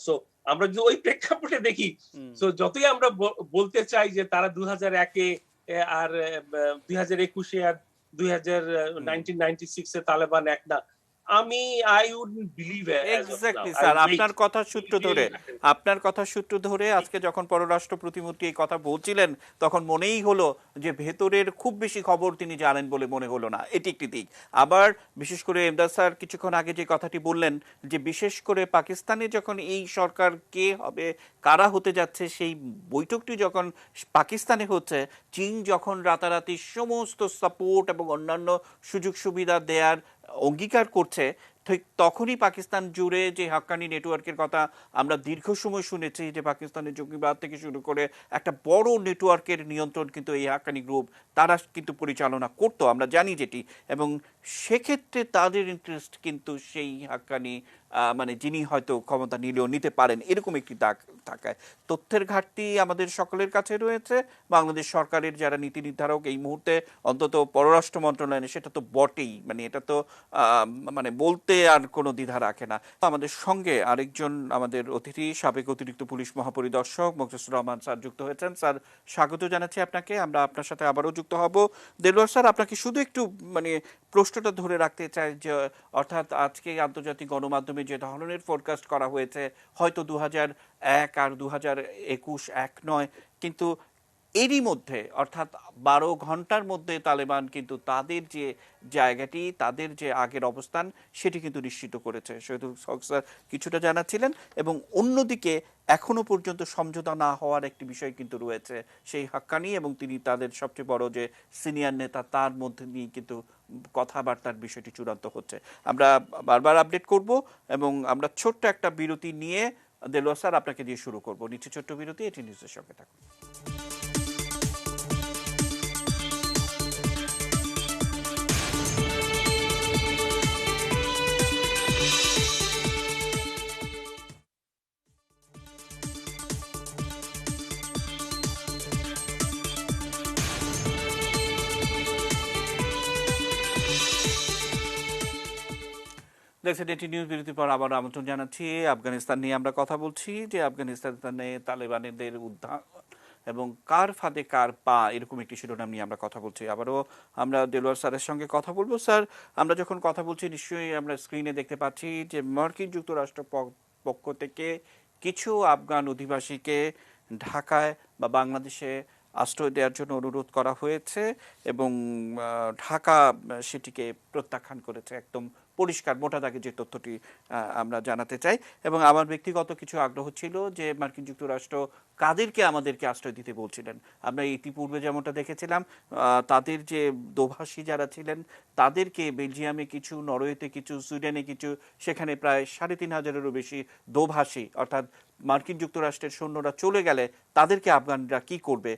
সো আমরা যদি ওই প্রেক্ষাপটে দেখি, সো যতই আমরা বলতে চাই যে তারা 2001-এ আর 2021-এ আর 1996-এ তালেবান এক না, I wouldn't believe it. Exactly sir, আপনার কথা সূত্র ধরে আজকে যখন পররাষ্ট্র প্রতিমন্ত্রী এই কথা বলছিলেন, তখন মনেই হলো যে ভেতরের খুব বেশি খবর তিনি জানেন বলে মনে হলো না। এটি একটি দিক। আবার বিশেষ করে এমদাদ স্যার কিছুক্ষণ আগে যে কথাটি বললেন যে বিশেষ করে পাকিস্তানে যখন এই সরকার কে হবে, কারা হতে যাচ্ছে, সেই বৈঠকটি যখন পাকিস্তানে হচ্ছে, চীন যখন রাতারাতি সমস্ত সাপোর্ট এবং অন্যান্য সুযোগ সুবিধা দেওয়ার অঙ্গীকার করছে, ঠিক তখনই পাকিস্তান জুড়ে যে হাক্কানি নেটওয়ার্কের কথা আমরা দীর্ঘ সময় শুনেছি, যে পাকিস্তানের জঙ্গিবাদ থেকে শুরু করে একটা বড় নেটওয়ার্কের নিয়ন্ত্রণ কিন্তু এই হাক্কানি গ্রুপ তারা কিন্তু পরিচালনা করতো, আমরা জানি যেটি। এবং সেক্ষেত্রে তাদের ইন্টারেস্ট কিন্তু সেই হাক্কানি মানে যিনি হয়তো ক্ষমতা নিলেও নিতে পারেন এরকম একটি দাগ থাকায় তথ্যের ঘাটতি আমাদের সকলের কাছে রয়েছে। বাংলাদেশ সরকারের যারা নীতি নির্ধারক এই মুহূর্তে অন্তত পররাষ্ট্র মন্ত্রণালয়ে, সেটা তো বটেই, মানে এটা তো মানে বলতে আর কোনো দ্বিধা রাখে না। আমাদের সঙ্গে আরেকজন আমাদের অতিথি সাবেক অতিরিক্ত পুলিশ মহাপরিদর্শক মোকলেছুর রহমান স্যার যুক্ত হয়েছেন। স্যার স্বাগত জানাচ্ছি আপনাকে, আমরা আপনার সাথে আবারও যুক্ত হব। দেলোয়ার স্যার, আপনাকে শুধু একটু মানে প্রশ্নটা ধরে রাখতে চাই যে অর্থাৎ আজকে আন্তর্জাতিক গণমাধ্যমে যে ধরনের ফোরকাস্ট করা হয়েছে, হয়তো 2001 আর 2021 এক নয়, কিন্তু এরই মধ্যে অর্থাৎ 12 ঘন্টার মধ্যে তালেবান কিন্তু তাদের যে জায়গাটি, তাদের যে আগের অবস্থান সেটি কিন্তু নিশ্চিত করেছে। শহীদুল হক স্যার কিছুটা জানাচ্ছিলেন। এবং অন্যদিকে এখনো পর্যন্ত সমঝোতা না হওয়ার একটি বিষয় কিন্তু রয়েছে, সেই হাক্কানি এবং তিনি তাদের সবচেয়ে বড় যে সিনিয়র নেতা তার মধ্যে নিয়ে কিন্তু কথাবার্তার বিষয়টি চূড়ান্ত হচ্ছে। আমরা বারবার আপডেট করব এবং আমরা ছোট্ট একটা বিরতি নিয়ে দেলোয়ার স্যার আপনাকে দিয়ে শুরু করব। নিচে ছোট্ট বিরতি, এটি নিউজের সঙ্গে থাকুন। দেখছেন এটি নিউজ, বিরতির পর আবার আমন্ত্রণ জানাচ্ছি। আফগানিস্তান নিয়ে আমরা কথা বলছি, যে আফগানিস্তানে তালেবানিদের উদ্ধার এবং কার ফাঁদে কার পা, এরকম একটি শিরোনাম নিয়ে আমরা কথা বলছি। আবারও আমরা দেলোয়ার স্যারের সঙ্গে কথা বলবো। স্যার, আমরা যখন কথা বলছি নিশ্চয়ই আমরা স্ক্রিনে দেখতে পাচ্ছি যে মার্কিন যুক্তরাষ্ট্র পক্ষ থেকে কিছু আফগান অধিবাসীকে ঢাকায় বা বাংলাদেশে আশ্রয় দেওয়ার জন্য অনুরোধ করা হয়েছে এবং ঢাকা সেটিকে প্রত্যাখ্যান করেছে। একদম পরিষ্কার মোটা দাগে যে তথ্যটি আমরা জানাতে চাই। এবং আমার ব্যক্তিগত কিছু আগ্রহ ছিল যে মার্কিন যুক্তরাষ্ট্র কাদেরকে আমাদেরকে আশ্রয় দিতে বলছিলেন। আমরা ইতিপূর্বে যেমনটা দেখেছিলাম, তাদের যে দোভাষী যারা ছিলেন তাদেরকে বেলজিয়ামে কিছু, নরওয়েতে কিছু, সুইডেনে কিছু, সেখানে প্রায় 3,500-এরও বেশি দোভাষী, অর্থাৎ মার্কিন যুক্তরাষ্ট্রের সৈন্যরা চলে গেলে তাদেরকে আফগানরা কি করবে,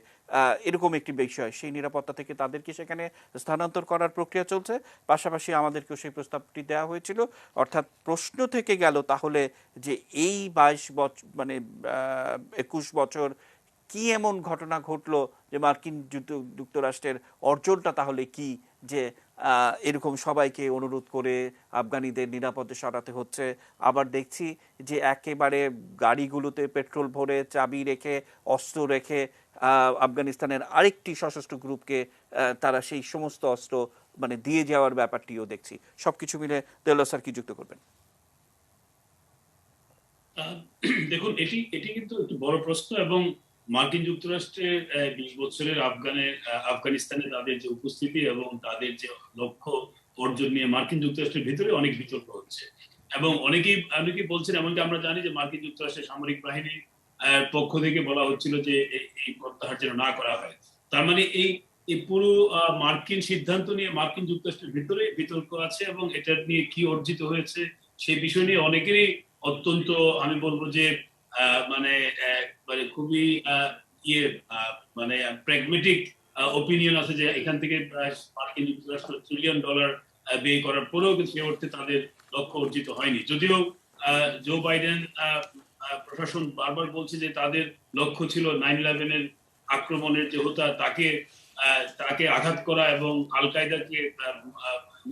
এরকম একটি বিষয়। সেই নিরাপত্তা থেকে তাদেরকে সেখানে স্থানান্তর করার প্রক্রিয়া চলছে। পাশাপাশি আমাদেরকেও সেই প্রস্তাবটি দেওয়া হয়েছিল। অর্থাৎ প্রশ্ন থেকে গেল তাহলে যে এই 22 বছর মানে 21 বছর কি এমন ঘটনা ঘটলো যে মার্কিন যুক্তরাষ্ট্রের অর্জনটা তাহলে কি, যে এরকম সবাইকে অনুরোধ করে আফগানিদের নিরাপদে সরাতে হচ্ছে। আবার দেখছি যে একেবারে গাড়িগুলোতে পেট্রোল ভরে, চাবি রেখে, অস্ত্র রেখে আফগানিস্তানের আরেকটি সশস্ত্র গ্রুপকে তারা সেই সমস্ত অস্ত্র মানে দিয়ে যাওয়ার ব্যাপারটিও দেখছি। সবকিছু মিলে দেলোয়ার স্যার কি যুক্ত করবেন? দেখুন, এটি কিন্তু একটি বড় প্রশ্ন এবং মার্কিন যুক্তরাষ্ট্রের 20 বছরের আফগানিস্তানে তাদের যে উপস্থিতি এবং তাদের যে লক্ষ্য অর্জন নিয়ে মার্কিন যুক্তরাষ্ট্রের ভিতরে অনেক বিতর্ক হচ্ছে। এবং অনেকেই বলছেন, এমনকি আমরা জানি যে মার্কিন যুক্তরাষ্ট্রের সামরিক বাহিনীর পক্ষ থেকে বলা হচ্ছিল যে এই প্রত্যাহার যেন না করা হয়। তার মানে এই পুরো মার্কিন সিদ্ধান্ত নিয়ে মার্কিন যুক্তরাষ্ট্রের ভিতরে বিতর্ক আছে এবং এটা নিয়ে কি অর্জিত হয়েছে সেই বিষয় নিয়ে অনেকেরই অত্যন্ত, আমি বলবো যে মানে খুবই মানে প্র্যাগমেটিক ওপিনিয়ন আছে যে এখান থেকে মার্কিন যুক্তরাষ্ট্র $1 ট্রিলিয়ন ব্যয় করার পরেও কিন্তু সে অর্থে তাদের লক্ষ্য অর্জিত হয়নি। যদিও জো বাইডেন প্রশাসন বারবার বলছে যে তাদের লক্ষ্য ছিল 9/11-এর আক্রমণের যে হোতা তাকে আঘাত করা এবং আল কায়দাকে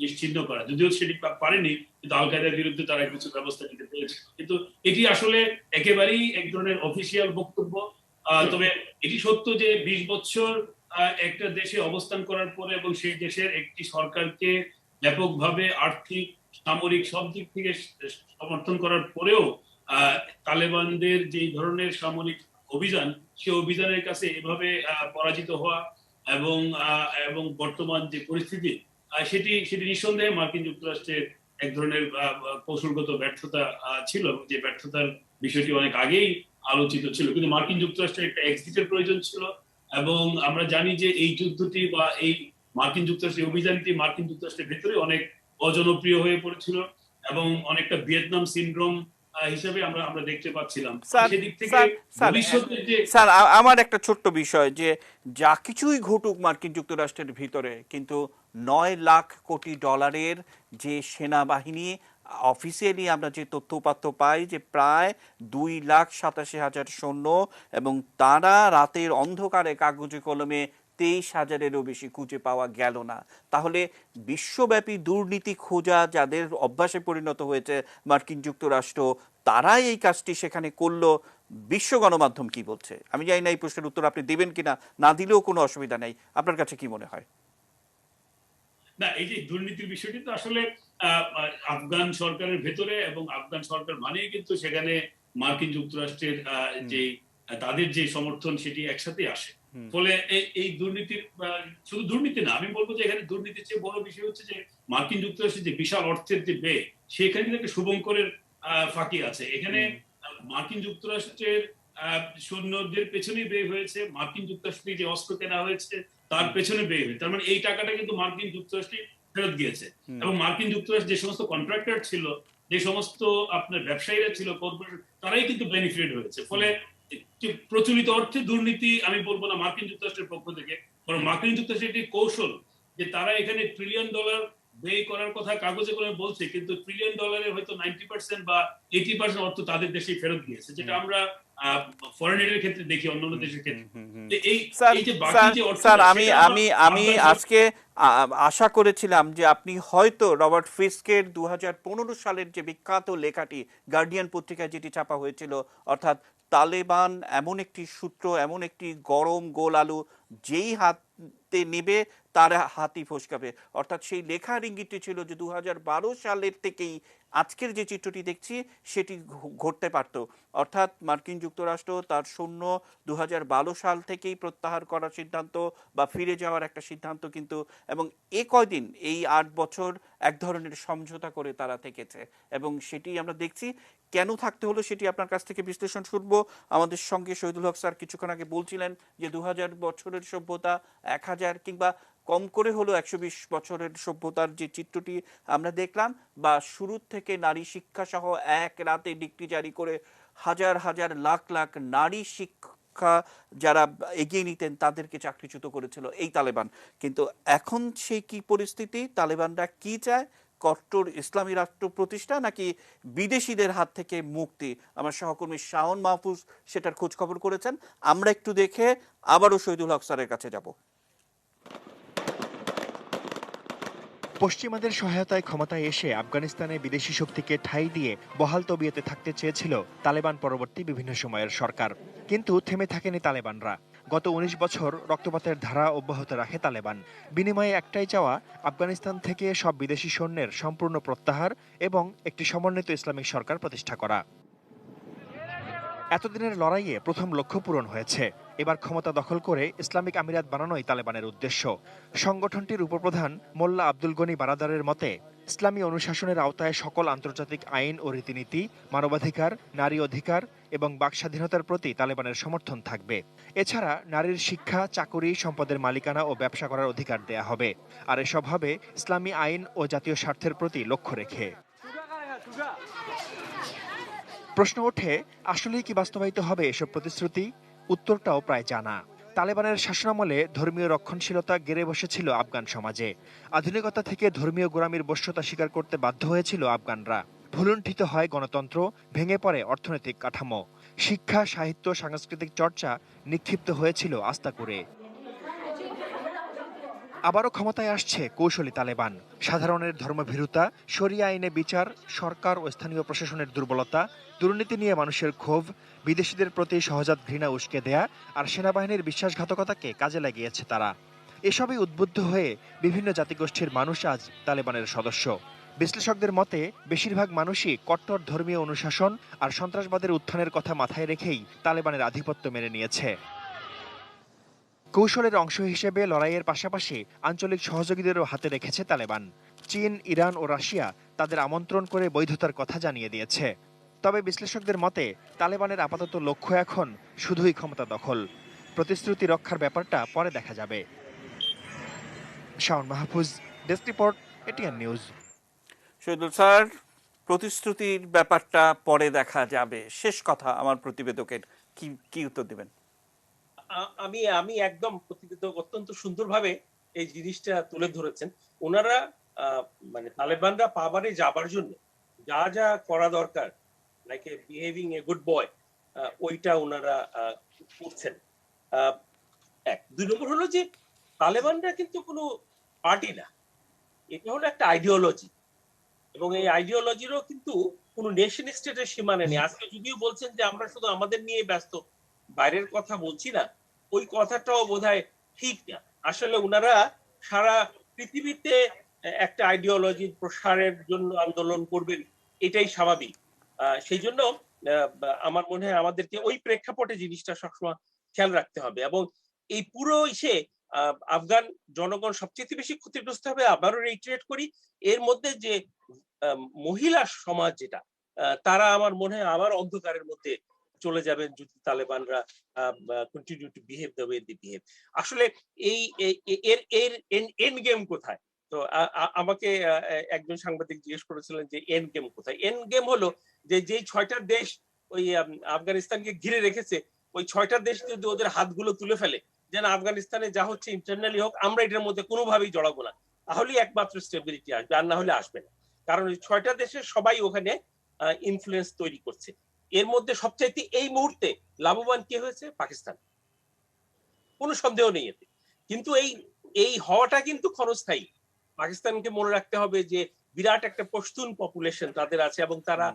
নিশ্চিহ্ন করা। যদিও সেটি পারেনি, কিন্তু আল কায়দার বিরুদ্ধে তারা কিছু ব্যবস্থা নিতে পেরেছে। কিন্তু এটি আসলে একেবারেই এক ধরনের অফিসিয়াল বক্তব্য। তবে এটি সত্য যে 20 বছর একটা দেশে অবস্থান করার পরে এবং সেই দেশের একটি সরকারকে ব্যাপকভাবে আর্থিক, সামরিক সব দিক থেকে সমর্থন করার পরেও তালেবানদের যে ধরনের সামরিক অভিযান, সেই অভিযানের কাছে এভাবে পরাজিত হওয়া এবং বর্তমান যে পরিস্থিতি সেটি নিঃসন্দেহে মার্কিন যুক্তরাষ্ট্রের এক ধরনের কৌশলগত ব্যর্থতা ছিল, যে ব্যর্থতার বিষয়টি অনেক আগেই আলোচিত ছিল। কিন্তু মার্কিন যুক্তরাষ্ট্রের একটা এক্সিটের প্রয়োজন ছিল এবং আমরা জানি যে এই যুদ্ধটি বা এই মার্কিন যুক্তরাষ্ট্রের অভিযানটি মার্কিন যুক্তরাষ্ট্রের ভেতরে অনেক অজনপ্রিয় হয়ে পড়েছিল এবং অনেকটা ভিয়েতনাম সিনড্রোম হিসেবে আমরা দেখতে পাচ্ছিলাম। স্যার সেদিক থেকে স্যার স্যার ভবিষ্যতে যে স্যার আমার একটা ছোট্ট বিষয় যে যা কিছুই ঘটুক মার্কিন যুক্তরাষ্ট্রের ভিতরে, কিন্তু 9 লাখ কোটি ডলারের যে সেনাবাহিনী, অফিসিয়ালি আমরা যে তথ্য উপাত্ত পাই যে প্রায় 2,87,000 সৈন্য, এবং তারা রাতের অন্ধকারে কাগজে কলমে 23,000-এরও বেশি খুঁজে পাওয়া গেল না। তাহলে বিশ্বব্যাপী দুর্নীতি খোঁজা যাদের অভ্যাসে পরিণত হয়েছে মার্কিন যুক্তরাষ্ট্র, তারাই এই কাজটি সেখানে করলো। বিশ্ব গণমাধ্যম কি বলছে? আমি জানি না এই প্রশ্নের উত্তর আপনি দেবেন কিনা, না দিলেও কোনো অসুবিধা নেই। আপনার কাছে কি মনে হয়? না, এই যে দুর্নীতির বিষয়টি তো আসলে আফগান সরকারের ভেতরে, এবং আফগান সরকার মানেই কিন্তু সেখানে মার্কিন যুক্তরাষ্ট্রের যে তাদের যে সমর্থন সেটি একসাথে আসে। ফলে এই দুর্নীতির, শুধু দুর্নীতি না, আমি বলবো যে এখানে দুর্নীতির চেয়ে বড় বিষয় হচ্ছে যে মার্কিন যুক্তরাষ্ট্রের যে বিশাল অর্থের যে ব্যয়, সেখানে কিন্তু একটা শুভঙ্করের ফাঁকি আছে। এখানে মার্কিন যুক্তরাষ্ট্রের সৈন্যদের পেছনে ব্যয় হয়েছে, মার্কিন যুক্তরাষ্ট্রে যে অস্ত্র কেনা হয়েছে তার পেছনে ব্যয় হয়েছে। তার মানে এই টাকাটা কিন্তু মার্কিন যুক্তরাষ্ট্রে ফেরত গিয়েছে। এবং মার্কিন যুক্তরাষ্ট্র যে সমস্ত কন্ট্রাক্টর ছিল, যে সমস্ত আপনার ব্যবসায়ীরা ছিল, কর্পোরেট, তারাই কিন্তু বেনিফিট হয়েছে। ফলে প্রচলিত অর্থে দুর্নীতি আমি বলবো না মার্কিন যুক্তরাষ্ট্রের পক্ষ থেকে, বরং মার্কিন যুক্তরাষ্ট্রের একটি কৌশল যে তারা এখানে $1 ট্রিলিয়ন ব্যয় করার কথা কাগজে করে বলছে, কিন্তু $1 ট্রিলিয়ন হয়তো 90% বা 80% অর্থ তাদের দেশেই ফেরত গিয়েছে, যেটা আমরা ফরেন এডের ক্ষেত্রে দেখি, অন্যান্য দেশের ক্ষেত্রে। স্যার আমি আজকে আশা করেছিলাম যে আপনি হয়তো রবার্ট ফিস্কের 2015 সালের যে বিখ্যাত লেখাটি গার্ডিয়ান পত্রিকায় যেটি ছাপা হয়েছিল, অর্থাৎ তালেবান এমন একটি সূত্র, এমন একটি গরম গোল আলু, যেই হাতে নেবে তার হাতই ফসকাবে, অর্থাৎ সেই লেখার ইঙ্গিতটি ছিল যে 2012 সালের থেকেই আজকের যে চিত্রটি দেখছি সেটি ঘটতে পারত। অর্থাৎ মার্কিন যুক্তরাষ্ট্র তার সৈন্য 2012 সাল থেকেই প্রত্যাহার করার সিদ্ধান্ত বা ফিরে যাওয়ার একটা সিদ্ধান্ত, কিন্তু এবং কয়দিন এই 8 বছর এক ধরনের সমঝোতা করে তারা থেকেছে, এবং সেটি আমরা দেখছি। কেন থাকতে হলো সেটি আপনার কাছ থেকে বিশ্লেষণ শুনবো। আমাদের সঙ্গে শহীদুল হক স্যার কিছুক্ষণ আগে বলছিলেন যে 2000 বছরের সভ্যতা, 1000 কিংবা কম করে হলো 120 বছরের সভ্যতার যে চিত্রটি আমরা দেখলাম, বা শুরু থেকে নারী শিক্ষা সহ এক রাতে ডিক্রি জারি করে হাজার হাজার লাখ লাখ নারী শিক্ষা যারা এগিয়ে নিতেন তাদেরকে চাকরিচ্যুত করেছিল এই তালেবান। কিন্তু এখন সেই কি পরিস্থিতি? তালেবানরা কি চায়? কট্টর ইসলামী রাষ্ট্র প্রতিষ্ঠা নাকি বিদেশিদের হাত থেকে মুক্তি? আমার সহকর্মী শাওন মাহফুজ সেটার খোঁজ খবর করেছেন। আমরা একটু দেখে আবারও শহীদুল হক স্যারের কাছে যাব। পশ্চিমাদের সহায়তায় ক্ষমতায় এসে আফগানিস্তানে বিদেশি শক্তিকে ঠাঁই দিয়ে বহাল তবিয়তে থাকতে চেয়েছিল তালেবান পরবর্তী বিভিন্ন সময়ের সরকার। কিন্তু থেমে থাকেনি তালেবানরা। গত 19 বছর রক্তপাতের ধারা অব্যাহত রাখে তালেবান। বিনিময়ে একটাই চাওয়া, আফগানিস্তান থেকে সব বিদেশি সৈন্যের সম্পূর্ণ প্রত্যাহার এবং একটি সমন্বিত ইসলামিক সরকার প্রতিষ্ঠা করা। এতদিনের লড়াইয়ে প্রথম লক্ষ্য পূরণ হয়েছে। এবার ক্ষমতা দখল করে ইসলামিক আমিরাত বানানোই তালেবানের উদ্দেশ্য। সংগঠনটির উপপ্রধান মোল্লা আব্দুল গনি বারাদারের মতে, ইসলামী অনুশাসনের আওতায় সকল আন্তর্জাতিক আইন ও রীতিনীতি, মানবাধিকার, নারী অধিকার এবং বাকস্বাধীনতার প্রতি তালেবানের সমর্থন থাকবে। এছাড়া নারীর শিক্ষা, চাকুরি, সম্পদের মালিকানা ও ব্যবসা করার অধিকার দেয়া হবে। আর এসব হবে ইসলামী আইন ও জাতীয় স্বার্থের প্রতি লক্ষ্য রেখে। প্রশ্ন ওঠে, আসলেই কি বাস্তবায়িত হবে এসব প্রতিশ্রুতি? উত্তরটাও প্রায় জানা। তালেবানের শাসনামলে ধর্মীয় রক্ষণশীলতা গেড়ে বসেছিল আফগান সমাজে। আধুনিকতা থেকে ধর্মীয় গোঁড়ামির বশ্যতা স্বীকার করতে বাধ্য হয়েছিল আফগানরা। ভুলুণ্ঠিত হয় গণতন্ত্র, ভেঙে পড়ে অর্থনৈতিক কাঠামো। শিক্ষা, সাহিত্য, সাংস্কৃতিক চর্চা নিক্ষিপ্ত হয়েছিল আস্তা করে। আবারও ক্ষমতায় আসছে কৌশলী তালেবান। সাধারণের ধর্মভীরুতা, শরিয়া আইনে বিচার, সরকার ও স্থানীয় প্রশাসনের দুর্বলতা, দুর্নীতি নিয়ে মানুষের ক্ষোভ, বিদেশিদের প্রতি সহজাত ঘৃণা উস্কে দেয়া আর সেনাবাহিনীর বিশ্বাসঘাতকতাকে কাজে লাগিয়েছে তারা। এসবই উদ্বুদ্ধ হয়ে বিভিন্ন জাতিগোষ্ঠীর মানুষ আজ তালেবানের সদস্য। বিশ্লেষকদের মতে, বেশিরভাগ মানুষই কট্টর ধর্মীয় অনুশাসন আর সন্ত্রাসবাদের উত্থানের কথা মাথায় রেখেই তালেবানের আধিপত্য মেনে নিয়েছে। কৌশলের অংশ হিসেবে লড়াইয়ের পাশাপাশি আঞ্চলিক সহযোগীদেরও হাতে রেখেছে তালেবান। চীন, ইরান ও রাশিয়া তাদের আমন্ত্রণ করে বৈধতার কথা জানিয়ে দিয়েছে। তবে বিশ্লেষকদের মতে, তালেবানের আপাতত লক্ষ্য এখন শুধুই ক্ষমতা দখল। প্রতিশ্রুতি রক্ষার ব্যাপারটা পরে দেখা যাবে। Shaon Mahfuz, desk report, ATN news. Shahidul sir, প্রতিশ্রুতির ব্যাপারটা পরে দেখা যাবে, শেষ কথা আমার প্রতিবেদকের, কি কি উত্তর দিবেন? আমি আমি একদম প্রতিবেদক অত্যন্ত সুন্দরভাবে এই জিনিসটা তুলে ধরেছেন। ওনারা মানে তালেবানরা পাওয়ারে যাবার জন্য যা যা করা দরকার, like behaving a good boy, ওইটা ওনারা করছেন। এক, ২ নম্বর হলো যে তালেবানরা কিন্তু কোনো পার্টি না, এটা হলো একটা আইডিওলজি, এবং এই আইডিওলজিরও কিন্তু কোনো নেশন স্টেটের সীমানা নেই। আজকে যদিও বলছেন যে আমরা শুধু আমাদের নিয়ে ব্যস্ত, বাইরের কথা বলছি না, ওই কথাটাও বোধহয় ঠিক না। আসলে ওনারা সারা পৃথিবীতে একটা আইডিওলজির প্রসারের জন্য আন্দোলন করবেন, এটাই স্বাভাবিক। সেই জন্য আমার মনে হয় আমাদেরকে ওই প্রেক্ষাপটে জিনিসটা সবসময় খেয়াল রাখতে হবে। এবং এই পুরো ইসে আফগান জনগণ সবচেয়ে বেশি ক্ষতিগ্রস্ত হবে। আবারও রিট্রেট করি, এর মধ্যে যে মহিলা সমাজ যেটা, তারা আমার মনে হয় আবার অন্ধকারের মধ্যে চলে যাবেন যদি তালেবানরা continue to behave the way they behave. আসলে এই এর এর এন্ড গেম কোথায়? তো আমাকে একজন সাংবাদিক জিজ্ঞেস করেছিলেন যে এন্ড গেম কোথায়। এন্ড গেম হলো যে যেই ৬টা দেশ ওই আফগানিস্তানকে ঘিরে রেখেছে, ওই ৬টা দেশ যদি ওদের হাতগুলো তুলে ফেলে, যেন আফগানিস্তানে যা হচ্ছে ইন্টারনালি হোক, আমরা এটার মধ্যে কোনোভাবেই জড়াবো না, তাহলেই একমাত্র স্টেবিলিটি আসবে, আর না হলে আসবে না। কারণ ওই ৬টা দেশের সবাই ওখানে ইনফ্লুয়েন্স তৈরি করছে। এর মধ্যে সবচাইতে এই মুহূর্তে লাভবান কে হয়েছে? পাকিস্তান, কোনো সন্দেহ নেই এতে। কিন্তু এই হওয়াটা কিন্তু ক্ষণস্থায়ী। পাকিস্তানকে মনে রাখতে হবে যে বিরাট একটা পশতুন পপুলেশন তাদের আছে, এবং তারা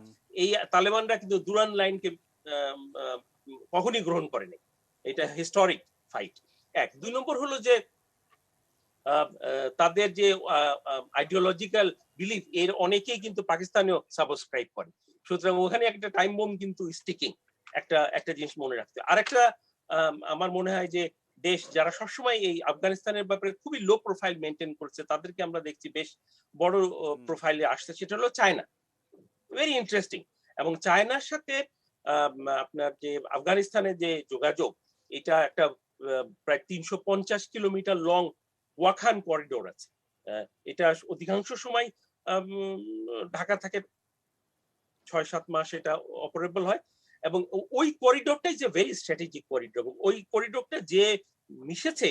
এই তালেবানরা কিন্তু দুরান লাইনকে কখনই গ্রহণ করেনি। এটা হিস্টোরিক ফাইট। এক, ২ নম্বর হলো যে তাদের যে আইডিওলজিক্যাল বিলিফ, এর অনেকেই কিন্তু পাকিস্তানেও সাবস্ক্রাইব করে। সুতরাং ওখানে একটা টাইম বোম কিন্তু স্টিকিং, একটা জিনিস মনে রাখতে। আরেকটা আমার মনে হয় যে দেশ যারা সবসময় এই আফগানিস্তানের ব্যাপারে খুবই লো প্রোফাইল মেনটেন করছে, তাদেরকে আমরা দেখছি বেশ বড় প্রোফাইলে আসছে, সেটা হলো চায়না। Very interesting. এবং চায়নার সাথে আপনার যে আফগানিস্তানের যে যোগাযোগ, এটা একটা প্রায় ৩৫০ কিলোমিটার লং ওয়াখান করিডোর আছে। এটা অধিকাংশ সময় ঢাকা থেকে ৬-৭ মাস এটা অপারেবল হয়, এবং ওই করিডোরটাই যে ভেরি স্ট্র্যাটেজিক করিডোর। এবং ওই করিডোরটা যে মিশেছে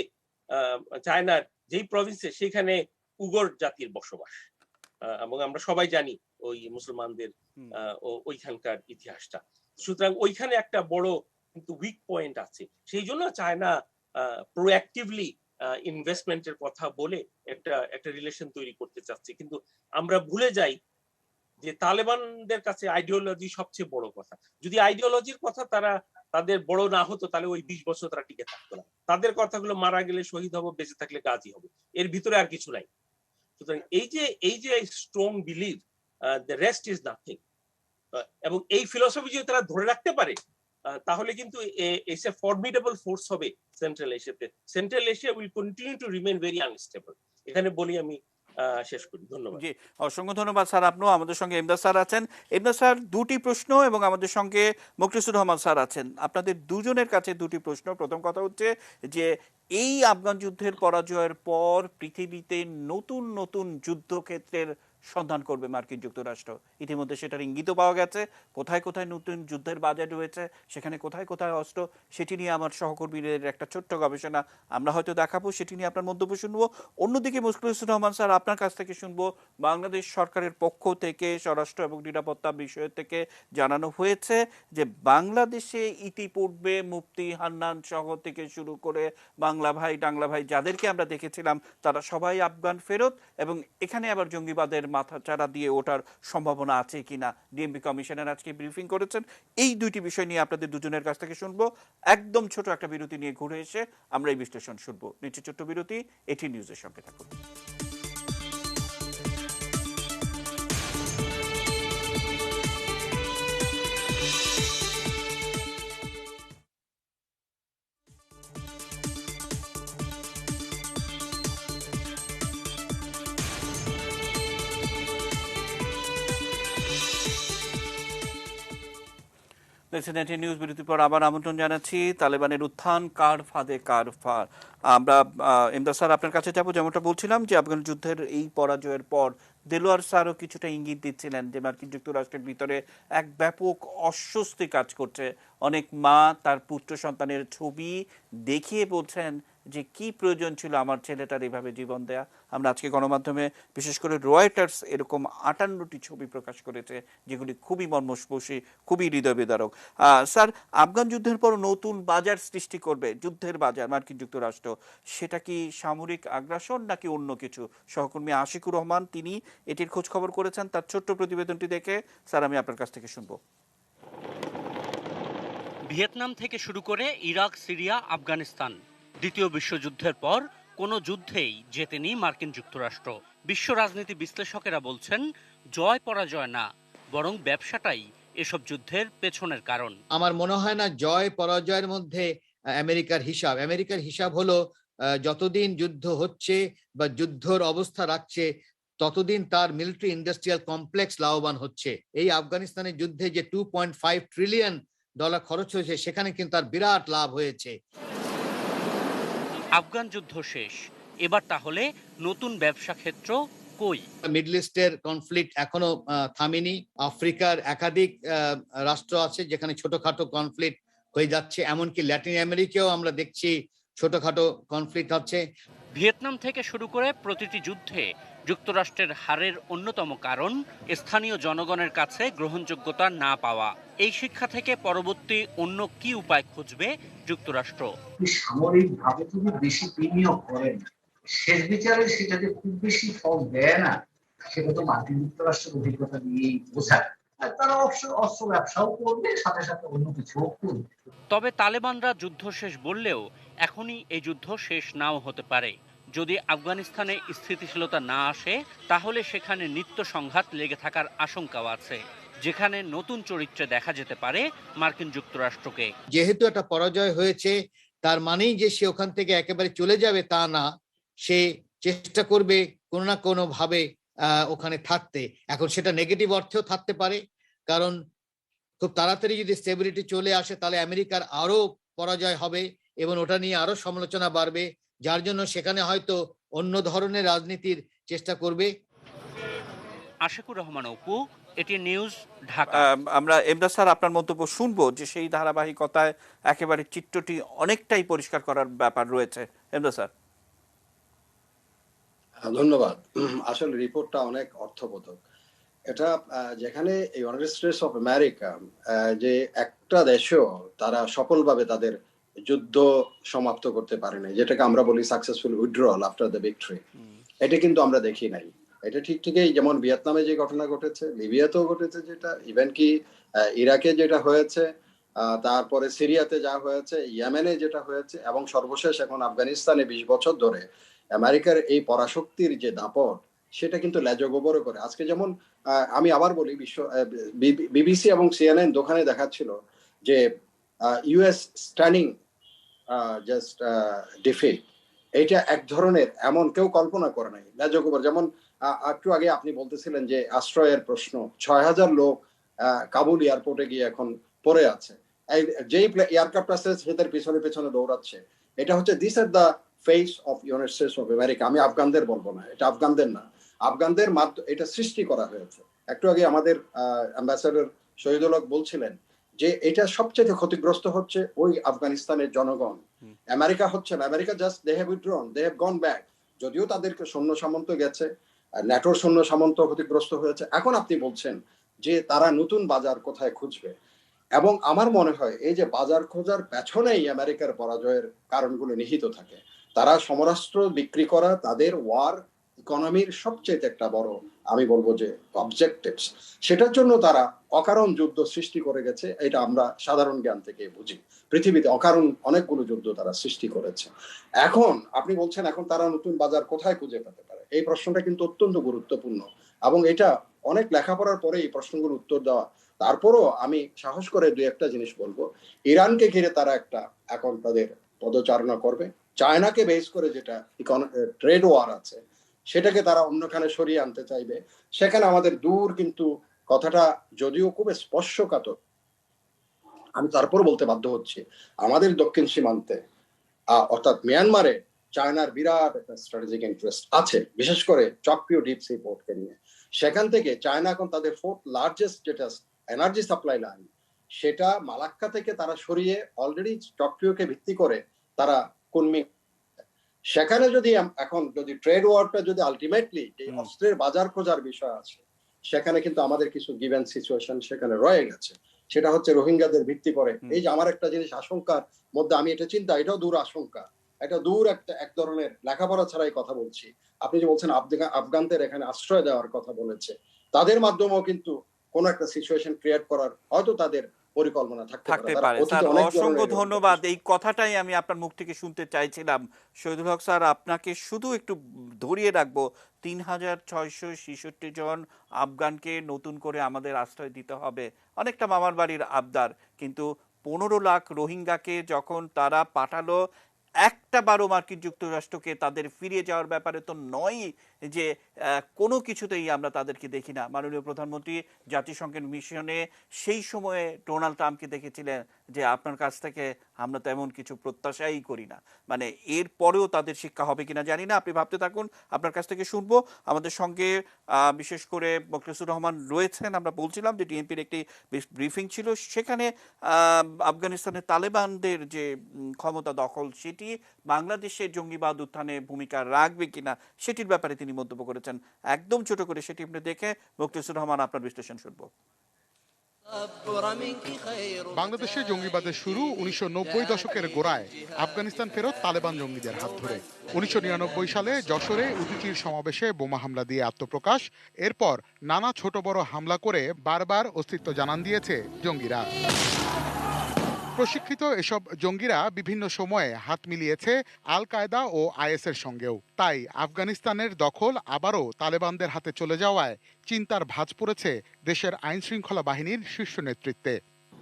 চায়নার যেই প্রভিন্সে, সেখানে উগর জাতির বসবাস, এবং আমরা সবাই জানি ওই মুসলমানদের ওইখানকার ইতিহাসটা। সুতরাং ওইখানে একটা বড় কিন্তু উইক পয়েন্ট আছে। সেই জন্য চায়না প্রোঅ্যাক্টিভলি ইনভেস্টমেন্টের কথা বলে একটা রিলেশন তৈরি করতে চাচ্ছে। কিন্তু আমরা ভুলে যাই যে তালেবানদের কাছে আইডিওলজি সবচেয়ে বড় কথা। যদি আইডিওলজির কথা তাদের বড় না হতো, তাহলে ওই ২০ বছর তারা টিকে থাকতো না। তাদের কথাগুলো মারা গেলে শহীদ হব, বেঁচে থাকলে গাজী হব, এর ভিতরে আর কিছু নাই। সুতরাং এই যে strong believe, the rest is nothing, এবং এই ফিলোসফি যদি তারা ধরে রাখতে পারে, তাহলে কিন্তু এস এ ফর্মিডেবল ফোর্স হবে সেন্ট্রাল এশিয়াতে। Central Asia will continue to remain very unstable. এখানে বলি আমি শেষ করি। ধন্যবাদ। জি, অসংখ্য ধন্যবাদ স্যার। আপনিও আমাদের সঙ্গে ইমদাদ স্যার আছেন। ইমদাদ স্যার, ২টি প্রশ্ন, এবং আমাদের সঙ্গে মুখলিসুর রহমান স্যার আছেন। আপনাদের দুজনের কাছে ২টি প্রশ্ন। প্রথম কথা হচ্ছে যে এই আফগান যুদ্ধের পরাজয়ের পর পৃথিবীতে নতুন নতুন যুদ্ধক্ষেত্রের সন্ধান করবে মার্কিন যুক্তরাষ্ট্র। ইতিমধ্যে সেটার ইঙ্গিতও পাওয়া গেছে। কোথায় কোথায় নতুন যুদ্ধের বাজেট রয়েছে, সেখানে কোথায় কোথায় অস্ত্র, সেটি নিয়ে আমার সহকর্মীদের একটা ছোট্ট গবেষণা আমরা হয়তো দেখাবো, সেটি নিয়ে আপনার মন্তব্য শুনবো। অন্যদিকে মুখলিসুর রহমান স্যার, আপনার কাছ থেকে শুনবো, বাংলাদেশ সরকারের পক্ষ থেকে স্বরাষ্ট্র এবং নিরাপত্তা বিষয় থেকে জানানো হয়েছে যে বাংলাদেশে ইতিপূর্বে মুফতি হান্নান সহ থেকে শুরু করে বাংলা ভাই টাংলা ভাই যাদেরকে আমরা দেখেছিলাম, তারা সবাই আফগান ফেরত, এবং এখানে আবার জঙ্গিবাদের মাথাচাড়া দিয়ে ওঠার সম্ভাবনা আছে কিনা ডিএমপি কমিশনার আজকে ব্রিফিং করেছেন। এই ২টি বিষয় নিয়ে আপনাদের দুজনের কাছ থেকে শুনবো। একদম ছোট একটা বিরতি নিয়ে ঘুরে এসে আমরা এই বিশ্লেষণ শুনবো। নিচে ছোট্ট বিরতি, এটি নিউজের সঙ্গে থাকুন। নিউজ বিরতির পর আবার আমন্ত্রণ জানাচ্ছি। তালেবানের উত্থান, কার ফাঁদে কার ফাঁদ। আমরা ইমদাদ স্যার আপনার কাছে যাবো। যেমনটা বলছিলাম যে আফগান যুদ্ধের এই পরাজয়ের পর দেলোয়ার স্যারও কিছুটা ইঙ্গিত দিচ্ছিলেন যে মার্কিন যুক্তরাষ্ট্রের ভিতরে এক ব্যাপক অস্বস্তি কাজ করছে। অনেক মা তার পুত্র সন্তানের ছবি দেখিয়ে বলছেন যে কি প্রয়োজন ছিল আমার ছেলেটার এভাবে জীবন দেয়া। আমরা আজকে গণমাধ্যমে বিশেষ করে রয়টার্স এরকম 58টি ছবি প্রকাশ করেছে যেগুলি খুবই মর্মস্পর্শী, খুবই হৃদয় বিদারক। স্যার, আফগান যুদ্ধের পর নতুন বাজার সৃষ্টি করবে, যুদ্ধের বাজার মার্কিন যুক্তরাষ্ট্র, সেটা কি সামরিক আগ্রাসন নাকি অন্য কিছু? সহকর্মী আশিকুর রহমান তিনি এটির খোঁজ খবর করেছেন, তার ছোট্ট প্রতিবেদনটি দেখে স্যার আমি আপনার কাছ থেকে শুনবো। ভিয়েতনাম থেকে শুরু করে ইরাক, সিরিয়া, আফগানিস্তান, দ্বিতীয় বিশ্বযুদ্ধের পর কোনো যুদ্ধেই জেতেনি মার্কিন যুক্তরাষ্ট্র। বিশ্ব রাজনীতি বিশ্লেষকেরা বলছেন জয় পরাজয় না, বরং ব্যবসাটাই এসব যুদ্ধের পেছনের কারণ। আমার মনে হয় না জয় পরাজয়ের মধ্যে আমেরিকার হিসাব হলো যতদিন যুদ্ধ হচ্ছে বা যুদ্ধর অবস্থা রাখছে ততদিন তার মিলিটারি ইন্ডাস্ট্রিয়াল কমপ্লেক্স লাভবান হচ্ছে। এই আফগানিস্তানের যুদ্ধে যে $2.5 ট্রিলিয়ন খরচ হয়েছে সেখানে কিন্তু তার বিরাট লাভ হয়েছে। আফগান যুদ্ধ শেষ, এবার তাহলে নতুন ব্যবসা ক্ষেত্র কই? মিডল ইস্টের কনফ্লিক্ট এখনো থামেনি। আফ্রিকার একাধিক রাষ্ট্র আছে যেখানে ছোটখাটো কনফ্লিক্ট হয়ে যাচ্ছে, এমনকি ল্যাটিন আমেরিকাও আমরা দেখছি ছোটখাটো কনফ্লিক্ট হচ্ছে। ভিয়েতনাম থেকে শুরু করে প্রতিটি যুদ্ধে যুক্তরাষ্ট্রের হারের অন্যতম কারণ স্থানীয় জনগণের কাছে গ্রহণযোগ্যতা না পাওয়া। এই শিক্ষা থেকে পরবর্তী অন্য কি উপায় খুঁজবে যুক্তরাষ্ট্র? সামরিকভাবে যদি বেশি বিনিয়োগ করেন, শেষ বিচারে সেটা যে খুব বেশি ফল দেয় না, সেটা তো মার্কিন যুক্তরাষ্ট্রের অভিজ্ঞতা দিয়েই বোঝায়। তারা অস্ত্র ব্যবসাও করবে, সাথে সাথে অন্য কিছুও করবে। তবে তালেবানরা যুদ্ধ শেষ বললেও এখনই এই যুদ্ধ শেষ নাও হতে পারে। যদি আফগানিস্তানে স্থিতিশীলতা না আসে তাহলে সেখানে নিত্য সংঘাত লেগে থাকার আশঙ্কাও আছে, যেখানে নতুন চরিত্রে দেখা যেতে পারে মার্কিন যুক্তরাষ্ট্রকে। যেহেতু একটা পরাজয় হয়েছে তার মানেই যে সে ওখান থেকে একেবারে চলে যাবে তা না, সে চেষ্টা করবে কোনো না কোনো ভাবে ওখানে থাকতে। এখন সেটা নেগেটিভ অর্থেও থাকতে পারে, কারণ খুব তাড়াতাড়ি যদি স্টেবিলিটি চলে আসে তাহলে আমেরিকার আরো পরাজয় হবে এবং ওটা নিয়ে আরো সমালোচনা বাড়বে, যার জন্য সেখানে হয়তো অন্য ধরনের রাজনীতির চেষ্টা করবে। আশিকুর রহমান অপু, এটি নিউজ, ঢাকা। আমরা এমদাদ স্যার আপনার মন্তব্য শুনবো যে সেই ধারাবাহিকতায় একেবারে চিত্রটি অনেকটাই পরিষ্কার করার ব্যাপার রয়েছে। এমদাদ স্যার। ধন্যবাদ। আসলে রিপোর্টটা অনেক অর্থবোধক। এটা যেখানে ইউনাইটেড স্টেটস অফ আমেরিকা যে একটা দেশও তারা সফলভাবে তাদের যুদ্ধ সমাপ্ত করতে পারে নাই, যেটাকে আমরা বলি successful withdrawal after the victory, এটা কিন্তু আমরা দেখি নাই। এটা ঠিকই যেমন ভিয়েতনামে যে ঘটনা ঘটেছে, লিবিয়াতেও ঘটেছে, যেটা ইভেন কি ইরাকে যেটা হয়েছে, তারপরে সিরিয়াতে যা হয়েছে, ইয়েমেনে যেটা হয়েছে, এবং সর্বশেষ এখন আফগানিস্তানে 20 বছর ধরে আমেরিকার এই পরাশক্তির যে দাপট সেটা কিন্তু লেজগোবর করে। আজকে যেমন আমি আবার বলি, বিবিসি এবং সিএনএন দোকানে দেখাচ্ছিল যে ইউএস স্ট্যান্ডিং জাস্ট ডিফিট, এটা এক ধরনের এমন কেউ কল্পনা করে নাই, লেজগোবর। যেমন একটু আগে আপনি বলতেছিলেন যে আশ্রয়ের প্রশ্ন, 6000 লোক কাবুল এয়ারপোর্টে গিয়ে এখন পড়ে আছে, যেই এয়ারক্রাফট আছে সেদের পিছনে পিছনে দৌড়াচ্ছে। এটা হচ্ছে this are the face of United States of America. আমি আফগানদের বলবো না, এটা আফগানদের না, আফগানদের মাধ্যমে এটা সৃষ্টি করা হয়েছে। একটু আগে আমাদের অ্যাম্বাসেডর শহীদুল হক বলছিলেন যে এটা সবচেয়ে ক্ষতিগ্রস্ত হচ্ছে ওই আফগানিস্তানের জনগণ। আমেরিকা হচ্ছে না, America just they have withdrawn, they have gone back. যদিও তাদেরকে সৈন্য সামন্ত গেছে, ন্যাটোর সৈন্য সামন্ত ক্ষতিগ্রস্ত হয়েছে, এখন আপনি বলছেন যে তারা নতুন বাজার কোথায় খুঁজবে। এবং আমার মনে হয় এই যে বাজার খোঁজার পেছনেই আমেরিকার পরাজয়ের কারণগুলো নিহিত থাকে। তারা সমরাস্ত্র বিক্রি করা তাদের ওয়ার ইকোনমির সবচেয়ে একটা বড়, আমি বলবো যে অবজেক্টিভস, সেটার জন্য তারা অকারণ যুদ্ধ সৃষ্টি করে গেছে। এটা আমরা সাধারণ জ্ঞান থেকে বুঝি, পৃথিবীতে অকারণ অনেকগুলো যুদ্ধ তারা সৃষ্টি করেছে। এখন আপনি বলছেন এখন তারা নতুন বাজার কোথায় খুঁজে পেতে পারে, এই প্রশ্নটা কিন্তু অত্যন্ত গুরুত্বপূর্ণ এবং এটা অনেক লেখাপড়ার পরে এই প্রশ্নগুলোর উত্তর দেওয়া। তারপরও আমি সাহস করে দুই একটা জিনিস বলবো, ইরানকে ঘিরে তারা একটা এখন তাদের পদচারণা করবে, চায়নাকে বেস করে যেটা ট্রেড ওয়ার আছে সেটাকে তারা অন্যখানে সরিয়ে আনতে চাইবে। সেখানে আমাদের দূর কিন্তু কথাটা যদিও খুব স্পর্শকাতর, আমি তারপর বলতে বাধ্য হচ্ছি আমাদের দক্ষিণ সীমান্তে অর্থাৎ মিয়ানমারে চায়নার বিরাট একটা স্ট্র্যাটেজিক ইন্টারেস্ট আছে, বিশেষ করে চকপিও ডিপ সি পোর্টকে নিয়ে। সেখান থেকে চায়না এখন তাদের 4th লার্জেস্ট যেটা এনার্জি সাপ্লাই লাইন, সেটা মালাক্কা থেকে তারা সরিয়ে অলরেডি টকিওকে ভিত্তি করে তারা কুনমিং, সেখানে যদি এখন যদি ট্রেড ওয়ারটা যদি আলটিমেটলি যে অস্ত্রের বাজার খোঁজার বিষয় আছে, সেখানে কিন্তু আমাদের কিছু গিভেন সিচুয়েশন সেখানে রয়ে গেছে। সেটা হচ্ছে রোহিঙ্গাদের ভিত্তি করে। এই যে আমার একটা জিনিস আশঙ্কার মধ্যে আমি এটা চিন্তা, এটাও দূর আশঙ্কা, এটা দূর এক ধরনের লেখাপড়া ছাড়াই কথা বলছি। আপনি যে বলছেন আফগানদের এখানে আশ্রয় দেওয়ার কথা বলেছে, তাদের মাধ্যমেও কিন্তু কোন একটা সিচুয়েশন ক্রিয়েট করার হয়তো তাদের পরিকল্পনা থাকতে পারে। স্যার অসংখ্য ধন্যবাদ। এই কথাটাই আমি আপনার মুখ থেকে শুনতে চাইছিলাম শহীদুল হক স্যার। আপনাকে শুধু একটু ধরিয়ে রাখবো, ৩,৬৬৬ জন আফগানকে নতুন করে আমাদের আশ্রয় দিতে হবে, অনেকটা মামার বাড়ির আবদার, কিন্তু ১৫ লাখ রোহিঙ্গাকে যখন তারা পাঠালো, একটা বারো মার্কিন যুক্তরাষ্ট্রকে তাদের ফিরিয়ে যাওয়ার ব্যাপারে তো নয় যে কোনো কিছুতেই আমরা তাদেরকে দেখি না। মাননীয় প্রধানমন্ত্রী জাতিসংঘের মিশনে সেই সময়ে ডোনাল্ড ট্রাম্পকে দেখেছিলেন যে আপনার কাছ থেকে আমরা তেমন কিছু প্রত্যাশাই করি না। মানে এর পরেও তাদের শিক্ষা হবে কিনা জানি না, আপনি ভাবতে থাকুন, আপনার কাছ থেকে শুনবো। আমাদের সঙ্গে বিশেষ করে মোখলেসুর রহমান রয়েছেন। আমরা বলছিলাম যে ডিএমপির একটি ব্রিফিং ছিল, সেখানে আফগানিস্তানের তালেবানদের যে ক্ষমতা দখল সেটি বাংলাদেশের জঙ্গিবাদ উত্থানে ভূমিকা রাখবে কিনা সেটির ব্যাপারে তিনি মন্তব্য করেছেন। একদম ছোট করে সেটি আপনি দেখে মোখলেসুর রহমান আপনার বিশ্লেষণ শুনবো। বাংলাদেশে জঙ্গিবাদের শুরু ১৯৯০ দশকের গোড়ায় আফগানিস্তান ফেরত তালেবান জঙ্গিদের হাত ধরে। ১৯৯৯ সালে যশোরে উদুচির সমাবেশে বোমা হামলা দিয়ে আত্মপ্রকাশ, এরপর নানা ছোট বড় হামলা করে বারবার অস্তিত্ব জানান দিয়েছে জঙ্গিরা। প্রশিক্ষিত এসব জঙ্গিরা বিভিন্ন সময়ে হাত মিলিয়েছে আল কায়দা ও আইএসের সঙ্গেও। তাই আফগানিস্তানের দখল আবারও তালেবানদের হাতে চলে যাওয়ায় চিন্তার ভাঁজ পড়েছে দেশের আইন শৃঙ্খলা বাহিনীর শীর্ষ নেতৃত্বে।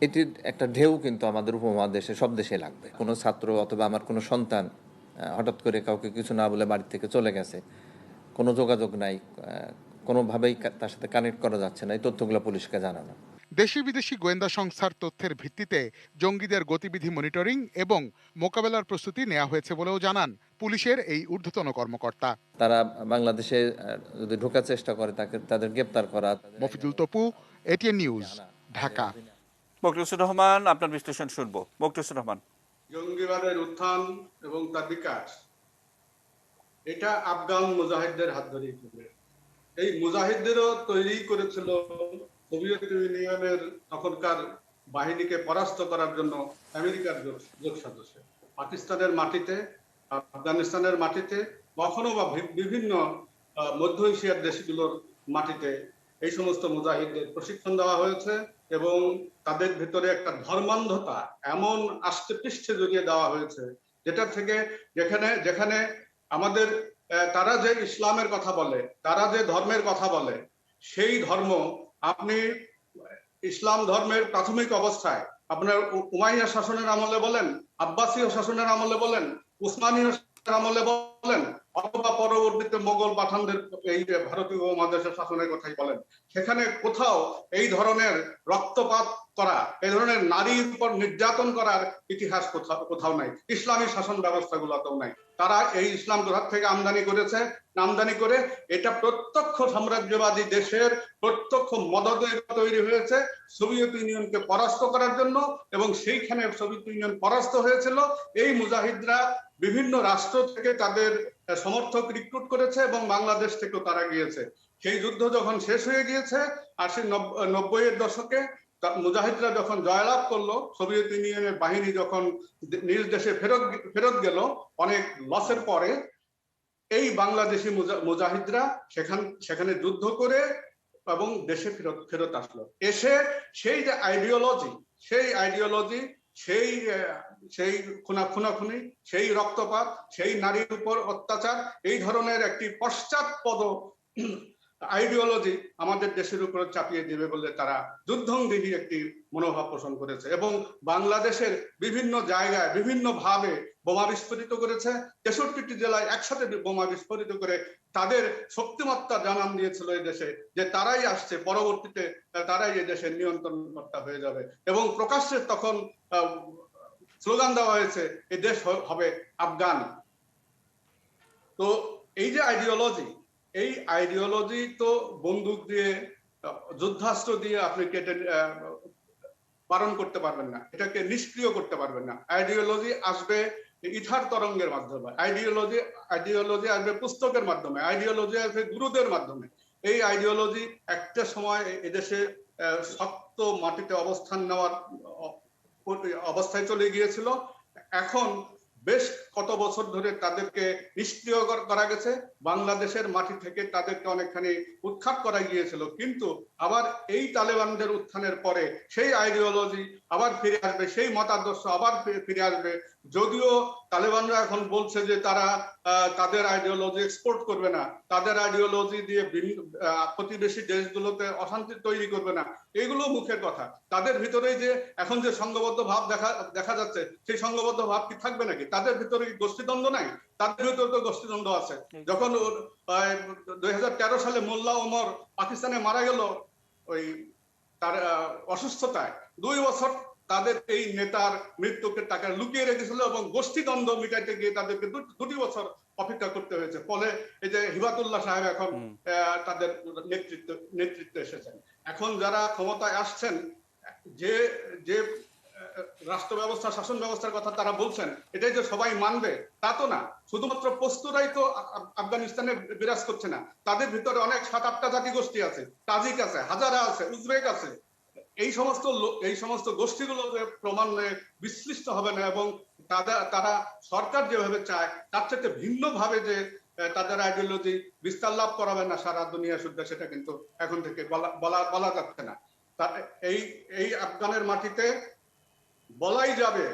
এটির একটা ঢেউ কিন্তু আমাদের উপমহাদেশে সব দেশে লাগবে। কোনো ছাত্র অথবা আমার কোনো সন্তান হঠাৎ করে কাউকে কিছু না বলে বাড়ি থেকে চলে গেছে, কোনো যোগাযোগ নাই, কোনোভাবেই তার সাথে কানেক্ট করা যাচ্ছে না, এই তথ্যগুলো পুলিশকে জানানো। দেশি বিদেশি গোয়েন্দা সংস্থার তথ্যের ভিত্তিতে জঙ্গিদের গতিবিধি মনিটরিং এবং মোকাবেলার প্রস্তুতি নেওয়া হয়েছে বলেও জানান পুলিশের এই ঊর্ধ্বতন কর্মকর্তা। তারা বাংলাদেশে যদি ঢোকার চেষ্টা করে তাদের গ্রেপ্তার করা। Mofidul Tapu, ATN news, Dhaka. মোখলেসুর রহমান আপনার বিশ্লেষণ শুনবো। মোখলেসুর রহমান, জঙ্গিবাদের উত্থান এবং তার বিকাশ এটা আফগান মুজাহিদদের হাত ধরেই চলে। এই মুজাহিদদেরও তৈরি করেছিল সোভিয়েত ইউনিয়নের তখনকার বাহিনীকে পরাস্ত করার জন্য আমেরিকার জোট সদস্য। পাকিস্তানের মাটিতে, আফগানিস্তানের মাটিতে, কখনো বা বিভিন্ন মধ্য এশিয়ার দেশগুলোর মাটিতে এই সমস্ত মুজাহিদদের প্রশিক্ষণ দেওয়া হয়েছে এবং তাদের ভিতরে একটা ধর্মান্ধতা এমন আষ্টে পৃষ্ঠে জড়িয়ে দেওয়া হয়েছে, যেটা থেকে যেখানে আমাদের তারা যে ইসলামের কথা বলে, তারা যে ধর্মের কথা বলে, সেই ধর্ম আপনি ইসলাম ধর্মের প্রাথমিক অবস্থায় আপনার উমাইয়া শাসনের আমলে বলেন, আব্বাসীয় শাসনের আমলে বলেন, উসমানীয় আমলে বলেন, অথবা পরবর্তীতে মোগল পাঠানদের এই ভারতীয় উপমহাদেশের শাসনের কথাই বলেন, সেখানে কোথাও এই ধরনের রক্তপাত করা, এই ধরনের নারীর উপর নির্যাতন করার ইতিহাস কোথাও নাই, ইসলামী শাসন ব্যবস্থাগুলোতেও নাই। তারা এই ইসলাম কোথা থেকে আমদানি করে এটা প্রত্যক্ষ সাম্রাজ্যবাদী দেশের প্রত্যক্ষ মদদে তৈরি হয়েছে সোভিয়েত ইউনিয়নকে পরাস্ত করার জন্য, এবং সেইখানে সোভিয়েত ইউনিয়ন পরাস্ত হয়েছিল। এই মুজাহিদরা বিভিন্ন রাষ্ট্র থেকে তাদের সমর্থক রিক্রুট করেছে এবং বাংলাদেশ থেকেও তারা গিয়েছে। সেই যুদ্ধ যখন শেষ হয়ে গিয়েছে 80-90-এর দশকে, মুজাহিদরা যখন জয়লাভ করলো, সোভিয়েত ইউনিয়নের বাহিনী যখন নিজ দেশে ফেরত গেল অনেক লসের পরে, এই বাংলাদেশি মুজাহিদরা সেখানে যুদ্ধ করে এবং দেশে ফেরত আসলো। এসে সেই যে আইডিওলজি, সেই খুনাখুনি, সেই রক্তপাত, সেই নারীর উপর অত্যাচার, এই ধরনের একটি পশ্চাৎপদ আইডিওলজি আমাদের দেশের উপর চাপিয়ে দিবে বলে তারা যুদ্ধংদেহী একটি মনোভাব পোষণ করেছে এবং বাংলাদেশের বিভিন্ন জায়গায় বিভিন্ন ভাবে বোমা বিস্ফোরিত করেছে। 63টি জেলায় একসাথে বোমা বিস্ফোরিত করে তাদের শক্তিমত্তা জানান দিয়েছিল এই দেশে যে তারাই আসছে, পরবর্তীতে তারাই এই দেশের নিয়ন্ত্রণকর্তা হয়ে যাবে, এবং প্রকাশ্যে তখন স্লোগান দেওয়া হয়েছে এই দেশ হবে আফগান। তো এই যে আইডিওলজি, এই আইডিওলজি তো বন্দুক দিয়ে যুদ্ধাস্ত্র দিয়ে আপনি কেটে বারণ করতে পারবেন না, এটাকে নিষ্ক্রিয় করতে পারবেন না। আইডিওলজি আসবে ইথার তরঙ্গের মাধ্যমে, আইডিওলজি আসবে পুস্তকের মাধ্যমে, আইডিওলজি আসবে গুরুদের মাধ্যমে। এই আইডিওলজি একটা সময় এদেশে শক্ত মাটিতে অবস্থান নেওয়ার অবস্থায় চলে গিয়েছিল। এখন বেশ কত বছর ধরে তাদেরকে নিষ্ক্রিয় করা গেছে, বাংলাদেশের মাটি থেকে তাদেরকে অনেকখানি উৎখাত করা গিয়েছিল, কিন্তু আবার এই তালেবানদের উত্থানের পরে সেই আইডিওলজি আবার ফিরে আসবে, সেই মতাদর্শ আবার ফিরে আসবে। যদিও তালেবানরা এখন বলছে যে তারা তাদের আইডিওলজি এক্সপোর্ট করবে না, তাদের আইডিওলজি দিয়ে প্রতিবেশী দেশগুলোতে অশান্তি তৈরি করবে না, এগুলো মুখের কথা। তাদের ভিতরেই যে এখন যে সংঘবদ্ধ ভাব দেখা যাচ্ছে, সেই সংঘবদ্ধ ভাব কি থাকবে নাকি? তাদের ভিতরে গোষ্ঠীদ্বন্দ্ব নাই? তাদের ভিতরে তো গোষ্ঠীদ্বন্দ্ব আছে। যখন 2013 সালে মোল্লা ওমর পাকিস্তানে মারা গেল ওই তার অসুস্থতায়, 2 বছর তাদের এই নেতার মৃত্যুকে টাকা লুকিয়ে রেখেছিল এবং গোষ্ঠীদ্বন্দ্ব মিটাইতে গিয়ে তাদেরকে 2 বছর অপেক্ষা করতে হয়েছে। ফলে এই যে হিবাতুল্লাহ সাহেব এখন তাদের নেতৃত্বে এসেছেন। এখন যারা ক্ষমতায় আসছেন, যে যে রাষ্ট্র ব্যবস্থা, শাসন ব্যবস্থার কথা তারা বলছেন, এটাই যে সবাই মানবে তা তো না। শুধুমাত্র পস্তুরাই তো আফগানিস্তানে বিরাজ করছে না, তাদের ভিতরে অনেক 7-8টা জাতি গোষ্ঠী আছে, তাজিক আছে, হাজারা আছে, উজবেক আছে। এই সমস্ত গোষ্ঠীগুলো ক্রমান্বয়ে বিশ্লিষ্ট হবে না, এবং তারা সরকার যেভাবে চায় তার থেকে ভিন্ন ভাবে যে তাদের আইডিওলজি বিস্তার লাভ করাবে না সারা দুনিয়া শুদ্ধ, সেটা কিন্তু এখন থেকে বলা যাচ্ছে না। এই আফগানের মাটিতে বলাই যাবে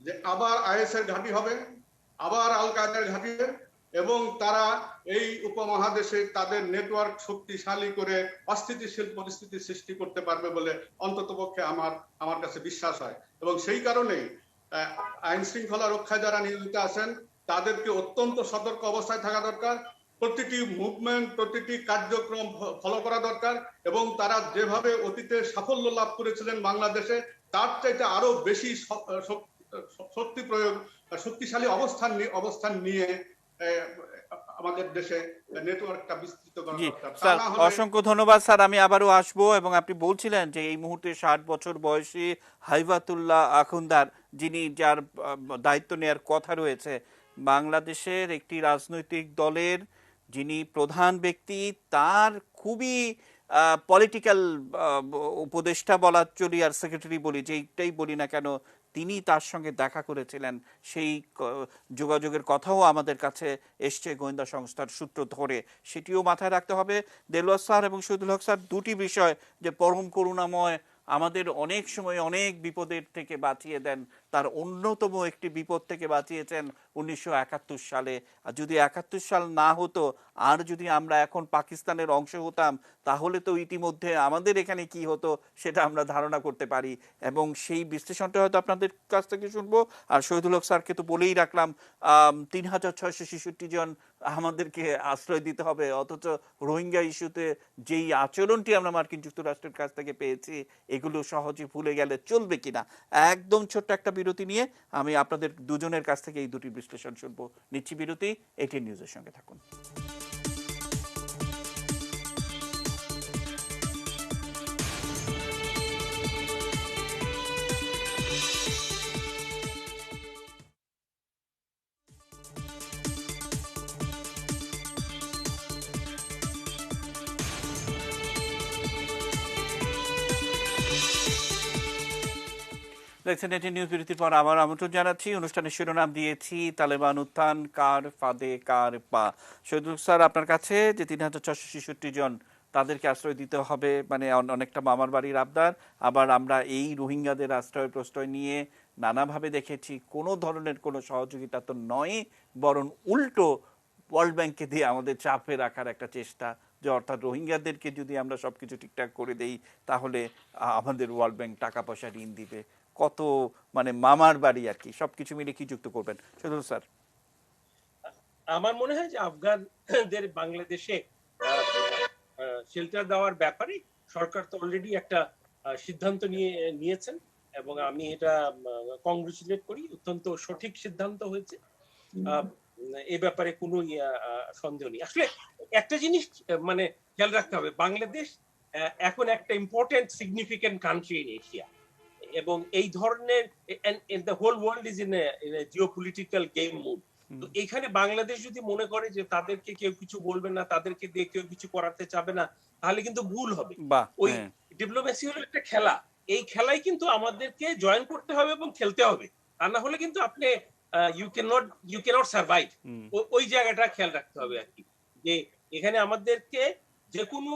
যে আবার আইএস এর ঘাঁটি হবে, আবার আল কায়েদার ঘাঁটি হবে, এবং তারা এই উপমহাদেশে তাদের নেটওয়ার্ক শক্তিশালী করে অস্থিতিশীল পরিস্থিতি সৃষ্টি করতে পারবে বলে অন্ততপক্ষে আমার কাছে বিশ্বাস হয়। এবং সেই কারণেই আইন শৃঙ্খলা রক্ষায় যারা নিয়োজিত আছেন তাদেরকে অত্যন্ত সতর্ক অবস্থায় থাকা দরকার, প্রতিটি মুভমেন্ট, প্রতিটি কার্যক্রম ফলো করা দরকার, এবং তারা যেভাবে অতীতে সাফল্য লাভ করেছিলেন বাংলাদেশে, তার চাইতে আরো বেশি শক্তি প্রয়োগ, শক্তিশালী অবস্থান নিয়ে আমাদের দেশে নেটওয়ার্কটা বিস্তৃত করা দরকার। স্যার, অসংখ্য ধন্যবাদ স্যার। আমি আবারও আসবো, এবং আপনি বলছিলেন যে এই মুহূর্তে 60 বছর বয়সী হাইবাতুল্লাহ আখুন্দার, যার দায়িত্ব নেওয়ার কথা রয়েছে, বাংলাদেশের একটি রাজনৈতিক দলের যিনি প্রধান ব্যক্তি, তার খুবই পলিটিক্যাল উপদেষ্টা বলা চলি আর সেক্রেটারি বলি, যেটাই বলি না কেন, তিনি তার সঙ্গে দেখা করেছিলেন। সেই যোগাযোগের কথাও আমাদের কাছে এসছে গোয়েন্দা সংস্থার সূত্র ধরে, সেটিও মাথায় রাখতে হবে। দেলোয়ার স্যার এবং শহীদুল হক স্যার দুটি বিষয় যে পরম করুণাময়, আমাদের অনেক সময় অনেক বিপদের থেকে বাঁচিয়ে দেন, তার অন্যতম একটি বিপদ থেকে বাঁচিয়েছেন 1971 সালে। আর যদি 71 সাল না হতো, আর যদি আমরা এখন পাকিস্তানের অংশ হতাম, তাহলে তো ইতিমধ্যে আমাদের এখানে কি হতো সেটা আমরা ধারণা করতে পারি, এবং সেই বিশ্লেষণটা হয়তো আপনাদের কাছ থেকে শুনবো। আর শহীদুল হক স্যারকে তো বলেই রাখলাম, 3666 জন আমাদেরকে আশ্রয় দিতে হবে, অথচ রোহিঙ্গা ইস্যুতে যেই আচরণটি আমরা মার্কিন যুক্তরাষ্ট্রের কাছ থেকে পেয়েছি, এগুলো সহজে ভুলে গেলে চলবে কিনা। একদম ছোট্ট একটা বিরতি নিয়ে আমি আপনাদের দুজনের কাছ থেকে এই দুটি বিশ্লেষণ শুনবো। নিচ্ছি বিরতি, ATN নিউজের সঙ্গে থাকুন। দেখছেন ATN নিউজ। বিরতির পর আবার আমন্ত্রণ জানাচ্ছি। অনুষ্ঠানের শিরোনাম দিয়েছি তালেবান উত্থান, কার ফাঁদে কার পা। শহীদুল স্যার, আপনার কাছে যে 3666 জন, তাদেরকে আশ্রয় দিতে হবে, মানে অনেকটা মামার বাড়ির আবদার। আবার আমরা এই রোহিঙ্গাদের আশ্রয় প্রশ্রয় নিয়ে নানাভাবে দেখেছি, কোনো ধরনের কোনো সহযোগিতা তো নয়, বরং উল্টো ওয়ার্ল্ড ব্যাংককে দিয়ে আমাদের চাপে রাখার একটা চেষ্টা, যে অর্থাৎ রোহিঙ্গাদেরকে যদি আমরা সবকিছু ঠিকঠাক করে দেই, তাহলে আমাদের ওয়ার্ল্ড ব্যাংক টাকা পয়সা ঋণ দিবে। কত মানে মামার বাড়ি আর কি, সবকিছু মিলে কি যুক্ত করবেন শহীদুল স্যার? আমার মনে হয় যে আফগানদের বাংলাদেশে শেল্টার দেওয়ার ব্যাপারে সরকার তো অলরেডি একটা সিদ্ধান্ত নিয়েছেন, এবং আমি এটা কংগ্রেচুলেট করি। অত্যন্ত সঠিক সিদ্ধান্ত হয়েছে, এ ব্যাপারে কোনো সন্দেহ নেই। আসলে একটা জিনিস মানে খেয়াল রাখতে হবে, বাংলাদেশ এখন একটা important significant country in Asia, এবং এই ধরনের the whole world is in geopolitical game mood. তো এখানে বাংলাদেশ যদি মনে করে যে তাদেরকে কেউ কিছু বলবে না, তাদেরকে দিয়ে কেউ কিছু করাতে চাবে না, তাহলে কিন্তু ভুল হবে। ওই ডিপ্লোমেসি হলো একটা খেলা, এই খেলায় কিন্তু আমাদেরকে জয়েন করতে হবে এবং খেলতে হবে, তা না হলে কিন্তু আপনি ইউ ক্যানট সার্ভাইভ। ওই জায়গাটা খেয়াল রাখতে হবে আর কি, যে এখানে আমাদেরকে যে কোনো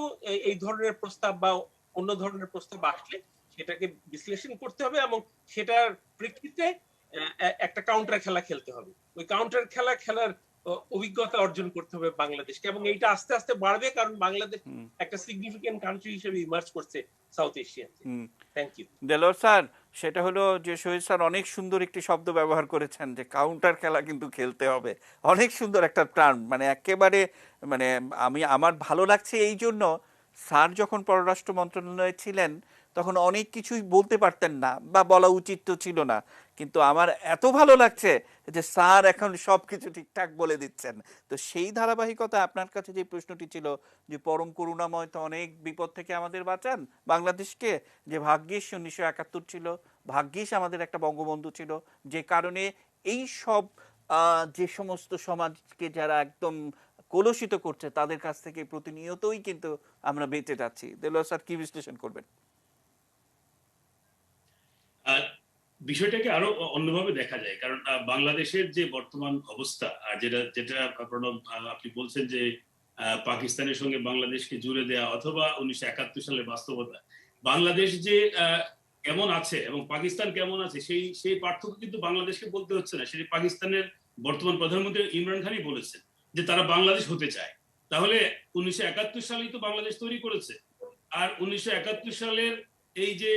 এই ধরনের প্রস্তাব বা অন্য ধরনের প্রস্তাব আসলে সেটাকে বিশ্লেষণ করতে হবে এবং সেটার প্রেক্ষিতে একটা কাউন্টার খেলা খেলতে হবে। ওই কাউন্টার খেলা খেলার অভিজ্ঞতা অর্জন করতে হবে বাংলাদেশকে, এবং এইটা আস্তে আস্তে বাড়বে, কারণ বাংলাদেশ একটা সিগনিফিকেন্ট কান্ট্রি হিসেবে ইমার্জ করছে সাউথ এশিয়াতে। Thank you. দেলোয়ার স্যার, সেটা হলো যে শহীদ স্যার অনেক সুন্দর একটি শব্দ ব্যবহার করেছেন যে কাউন্টার খেলা কিন্তু খেলতে হবে। অনেক সুন্দর একটা টার্ম, মানে একেবারে মানে আমার ভালো লাগছে এই জন্য, স্যার যখন পররাষ্ট্র মন্ত্রণালয়ে ছিলেন তখন অনেক কিছুই বলতে পারতেন না বা বলা উচিত তো ছিল না, কিন্তু আমার এত ভালো লাগছে যে স্যার এখন সব কিছু ঠিকঠাক বলে দিচ্ছেন। তো সেই ধারাবাহিকতা আপনার কাছে যে প্রশ্নটি ছিল যে পরম করুণাময় তো অনেক বিপদ থেকে আমাদের বাঁচান বাংলাদেশকে, যে ভাগ্যিস 1971 ছিল, ভাগ্যিস আমাদের একটা বঙ্গবন্ধু ছিল, যে কারণে এই সব যে সমস্ত সমাজকে যারা একদম কলুষিত করছে তাদের কাছ থেকে প্রতিনিয়তই কিন্তু আমরা বেঁচে যাচ্ছি। দেলোয়ার স্যার কি বিশ্লেষণ করবেন? বিষয়টাকে আরো অন্যভাবে দেখা যায়, কারণ বাংলাদেশের যে বর্তমান অবস্থা, আর যেটা আপনি বলছেন যে পাকিস্তানের সঙ্গে বাংলাদেশকে জুড়ে দেয়া অথবা 1971 সালের বাস্তবতা, বাংলাদেশ যে কেমন আছে এবং পাকিস্তান কেমন আছে সেই পার্থক্য কিন্তু বাংলাদেশকে বলতে হচ্ছে না, সেটি পাকিস্তানের বর্তমান প্রধানমন্ত্রী ইমরান খানই বলেছেন যে তারা বাংলাদেশ হতে চায়। তাহলে 1971 সালেই তো বাংলাদেশ তৈরি করেছে, আর 1971 সালের এই যে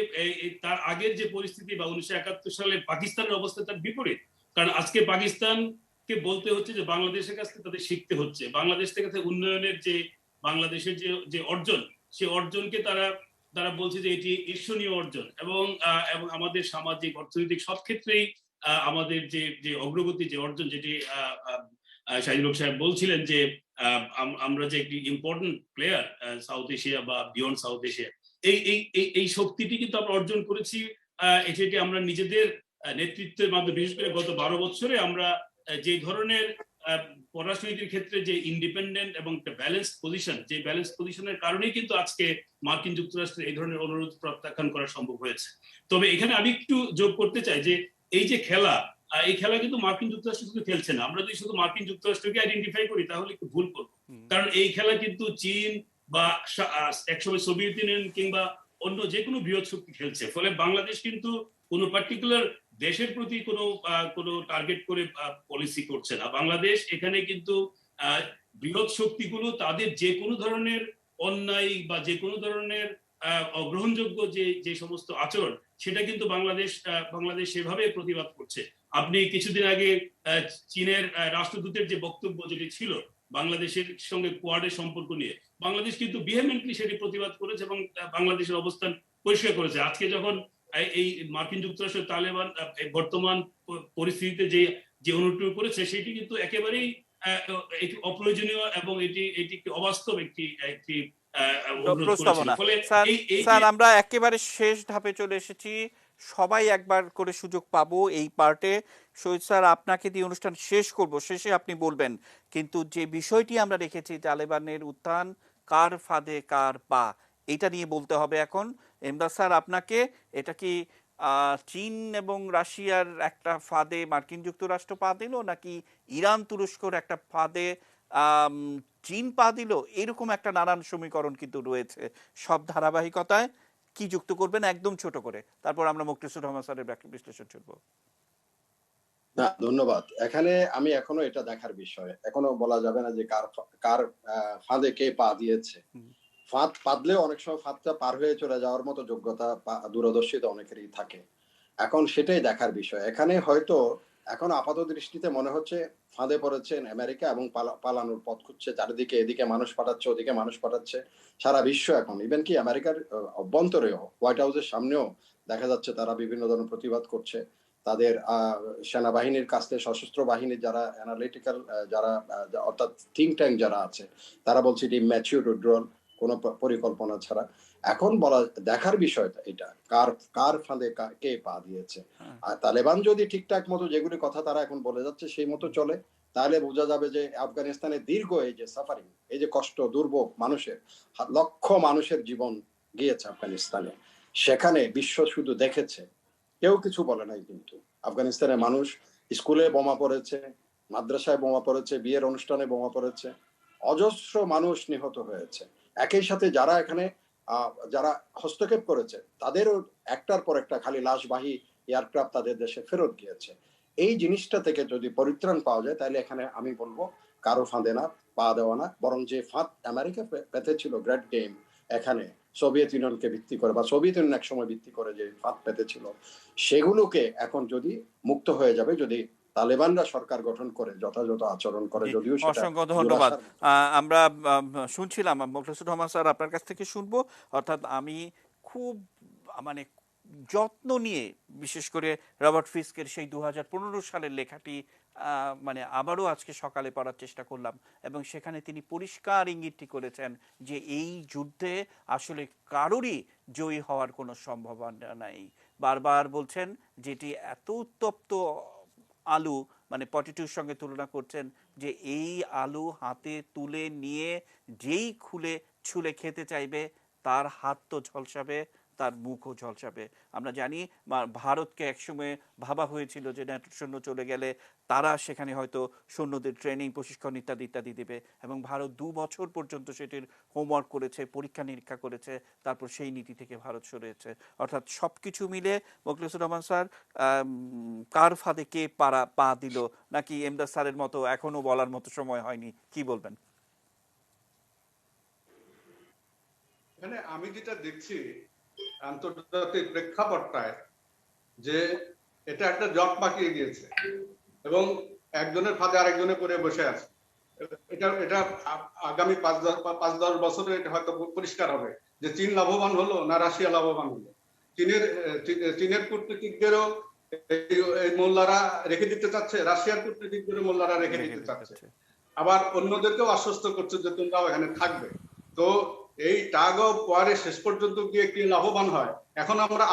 তার আগের যে পরিস্থিতি বা 1971 সালে পাকিস্তানের অবস্থা তার বিপরীত। কারণ আজকে পাকিস্তানকে বলতে হচ্ছে যে বাংলাদেশের কাছ থেকে তাদের শিখতে হচ্ছে, বাংলাদেশ থেকে উন্নয়নের যে বাংলাদেশের যে অর্জন, সেই অর্জনকে তারা বলছে যে এটি ঈর্ষণীয় অর্জন, এবং আমাদের সামাজিক অর্থনৈতিক সব ক্ষেত্রেই আমাদের যে অগ্রগতি, যে অর্জন, যেটি শাহিদুল সাহেব বলছিলেন যে আমরা যে একটি ইম্পর্টেন্ট প্লেয়ার সাউথ এশিয়া বা বিয়ন্ড সাউথ এশিয়া, এই শক্তিটি কিন্তু আমরা অর্জন করেছি। এটি আমরা নিজেদের নেতৃত্বের মাধ্যমে, বিশেষ করে গত 12 বছরে আমরা যে ধরনের পররাষ্ট্রনীতির ক্ষেত্রে যে ইন্ডিপেন্ডেন্ট এবং একটা ব্যালেন্স পজিশন, যে ব্যালেন্স পজিশনের কারণেই কিন্তু আজকে মার্কিন যুক্তরাষ্ট্রের এই ধরনের অনুরোধ প্রত্যাখ্যান করা সম্ভব হয়েছে। তবে এখানে আমি একটু যোগ করতে চাই যে এই যে খেলা, এই খেলা কিন্তু মার্কিন যুক্তরাষ্ট্র শুধু খেলছে না। আমরা যদি শুধু মার্কিন যুক্তরাষ্ট্রকে আইডেন্টিফাই করি তাহলে একটু ভুল করবো, কারণ এই খেলা কিন্তু চীন বা একসময় সোভিয়েত ইউনিয়ন কিংবা অন্য যে কোনো বৃহৎ শক্তি খেলছে। ফলে বাংলাদেশ কিন্তু কোনো পার্টিকুলার দেশের প্রতি কোনো টার্গেট করে পলিসি করছে না। বাংলাদেশ এখানে কিন্তু বৃহৎ শক্তিগুলো তাদের যে কোনো ধরনের অন্যায় বা যে কোনো ধরনের অগ্রহণযোগ্য যে সমস্ত আচরণ, সেটা কিন্তু বাংলাদেশ সেভাবে প্রতিবাদ করছে। আপনি কিছুদিন আগে চীনের রাষ্ট্রদূতের যে বক্তব্য যেটি ছিল বাংলাদেশের সঙ্গে কোয়াডের সম্পর্ক নিয়ে, বাংলাদেশ কিন্তু ভিহেমেন্টলি সেটি প্রতিবাদ করেছে এবং বাংলাদেশের অবস্থান পরিষ্কার করেছে। আজকে যখন এই মার্কিন যুক্তরাষ্ট্র তালেবান বর্তমান পরিস্থিতিতে যে অনুরোধ করেছে, সেটি কিন্তু একেবারেই অপ্রয়োজনীয় এবং এটি অবাস্তব একটি প্রস্তাবনা। স্যার, আমরা একেবারে শেষ ধাপে চলে এসেছি, সবাই একবার করে সুযোগ পাবো এই পার্টে। শহীদ স্যার, আপনাকে দিয়ে অনুষ্ঠান শেষ করব, শেষে আপনি বলবেন, কিন্তু যে বিষয়টি আমরা রেখেছি তালেবানের উত্থান, কার ফাঁদে কার পা, এটা নিয়ে বলতে হবে এখন। এমদাদ স্যার, আপনাকে, এটা কি চীন এবং রাশিয়ার একটা ফাঁদে মার্কিন যুক্তরাষ্ট্র পা দিল, নাকি ইরান তুরস্কর একটা ফাঁদে চীন পা দিল? এরকম একটা নানান সমীকরণ কিন্তু রয়েছে সব ধারাবাহিকতায়। কি যুক্ত করবেন একদম ছোট করে, তারপর আমরা মুক্তিসুর রহমান স্যারের বিশ্লেষণ শুনবো। না, ধন্যবাদ। এখানে আমি এখনো এটা দেখার বিষয়, এখনো বলা যাবে না যে কার ফাঁদে কে পা দিয়েছে। ফাঁদ পাতলেও অনেক সময় ফাঁদটা পার হয়ে চলে যাওয়ার মতো যোগ্যতা দূরদর্শিতা অনেকেরই থাকে। এখন সেটাই দেখার বিষয়। এখানে হয়তো এখন আপাত দৃষ্টিতে মনে হচ্ছে ফাঁদে পড়েছেন আমেরিকা এবং পালানোর পথ খুঁজছে চারিদিকে, এদিকে মানুষ পাঠাচ্ছে, ওদিকে মানুষ পাঠাচ্ছে, সারা বিশ্ব এখন, ইভেন কি আমেরিকার অভ্যন্তরেও হোয়াইট হাউসের সামনেও দেখা যাচ্ছে তারা বিভিন্ন ধরনের প্রতিবাদ করছে। তাদের সেনাবাহিনীর কাছ থেকে সশস্ত্র বাহিনীর যারা অ্যানালিটিক্যাল যারা অর্থাৎ থিঙ্ক ট্যাঙ্ক যারা আছে তারা বলছে এটি ম্যাচিউর উইথড্রল কোনো পরিকল্পনা ছাড়া। এখন বলা দেখার বিষয় এটা কার ফাঁদে কে পা দিয়েছে। আর তালেবান যদি ঠিকঠাক মতো যেগুলি কথা তারা এখন বলে যাচ্ছে সেই মতো চলে, তাহলে বোঝা যাবে যে আফগানিস্তানের দীর্ঘ এই যে সাফারিং, এই যে কষ্ট দুর্ভোগ মানুষের, লক্ষ মানুষের জীবন গিয়েছে আফগানিস্তানে, সেখানে বিশ্ব শুধু দেখেছে, কেউ কিছু বলে নাই। কিন্তু আফগানিস্তানের মানুষ স্কুলে বোমা পড়েছে, মাদ্রাসায় বোমা পড়েছে, বিয়ের অনুষ্ঠানে বোমা পড়েছে, অজস্র মানুষ নিহত হয়েছে। একই সাথে যারা এখানে যারা হস্তক্ষেপ করেছে তাদেরও একটার পর একটা খালি লাশবাহী এয়ারক্রাফট তাদের দেশে ফেরত গিয়েছে। এই জিনিসটা থেকে যদি পরিত্রাণ পাওয়া যায় তাহলে এখানে আমি বলবো কারো ফাঁদে না পা দেওয়া না, বরং যে ফাঁদ আমেরিকা পেতে ছিল গ্রেট গেম এখানে সোভিয়েত ইউনিয়নকে ভিত্তি করে বা সোভিয়েত ইউনিয়ন এক সময় ভিত্তি করে যে ফাঁদ পেতে ছিল সেগুলোকে এখন যদি মুক্ত হয়ে যাবে, যদি তালেবানরা সরকার গঠন করে যথাযথ আচরণ করে। যদিও অসংখ্য ধন্যবাদ। আমরা শুনছিলাম মোখলেছুর রহমান স্যার আপনার কাছ থেকে শুনবো। অর্থাৎ আমি খুব মানে যত্ন নিয়ে বিশেষ করে রবার্ট ফিস্কের সেই 2015 সালের লেখাটি মানে আবারও আজকে সকালে পড়ার চেষ্টা করলাম এবং সেখানে তিনি পরিষ্কার ইঙ্গিতটি করেছেন যে এই যুদ্ধে আসলে কারোরই জয়ী হওয়ার কোনো সম্ভাবনা নাই। বারবার বলছেন যেটি এত উত্তপ্ত আলু মানে পটেটোর সঙ্গে তুলনা করছেন যে এই আলু হাতে তুলে নিয়ে যেই খুলে ছুলে খেতে চাইবে তার হাত তো ঝলসাবে, তার মুখও ঝলসাবে। আমরা জানি ভারতকে একসময় ভাবা হয়েছিল যে ন্যাটো সৈন্য চলে গেলে তারা সেখানে হয়তো সৈন্যদের ট্রেনিং প্রশিক্ষণ ইত্যাদি ইত্যাদি দেবে এবং ভারত 2 বছর পর্যন্ত সেটির হোমওয়ার্ক করেছে, পরীক্ষা নিরীক্ষা করেছে, তারপর সেই নীতি থেকে ভারত সরেছে। অর্থাৎ সব কিছু মিলে মোখলেছুর রহমান স্যার কার ফাঁদে কে পা দিল, নাকি এমদাদ স্যারের মতো এখনো বলার মতো সময় হয়নি, কি বলবেন? এখানে আমি যেটা দেখছি আন্তর্জাতিক প্রেক্ষাপটটায় যে এটা একটা জট পাকিয়ে গিয়েছে এবং একজনের ফাঁদে আরেকজনে পড়ে বসে আছে। এটা আগামী 5-10 বছরে এটা হয়তো পরিষ্কার হবে যে চীন লাভবান হলো না রাশিয়া লাভবান হলো। চীনের কূটনীতিকদেরও এই মোল্লারা রেখে দিতে চাচ্ছে, রাশিয়ার কূটনীতিকদেরও মোল্লারা রেখে দিতে চাচ্ছে, আবার অন্যদেরকেও আশ্বস্ত করছে যে তোমরাও এখানে থাকবে। তো এই টাগ অফ ওয়ারে শেষ পর্যন্ত গিয়ে কি লাভবান হয়। এখন আমরা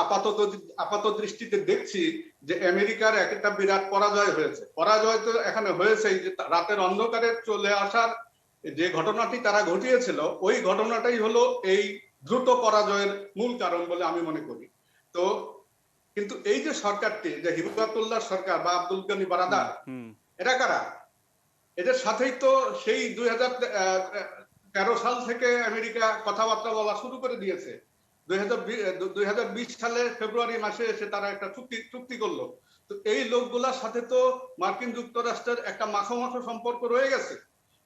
আপাত দৃষ্টিতে দেখছি যে আমেরিকার একটা বিরাট পরাজয় হয়েছে। পরাজয় তো এখানে হয়েছে যে রাতের অন্ধকারে চলে আসার যে ঘটনাটি তারা ঘটিয়েছিল ওই ঘটনাটাই হলো এই দ্রুত পরাজয়ের মূল কারণ বলে আমি মনে করি। তো কিন্তু এই যে সরকারটি, যে হিবতুল্লাহ সরকার বা আব্দুল গনি বারাদার, এরা কারা? এদের সাথেই তো সেই 2013 সাল থেকে আমেরিকা কথাবার্তা বলা শুরু করে দিয়েছে। 2020 সালে ফেব্রুয়ারি মাসে এসে তারা একটা চুক্তি করলো। তো এই লোকগুলার সাথে তো মার্কিন যুক্তরাষ্ট্রের একটা মাখো সম্পর্ক রয়ে গেছে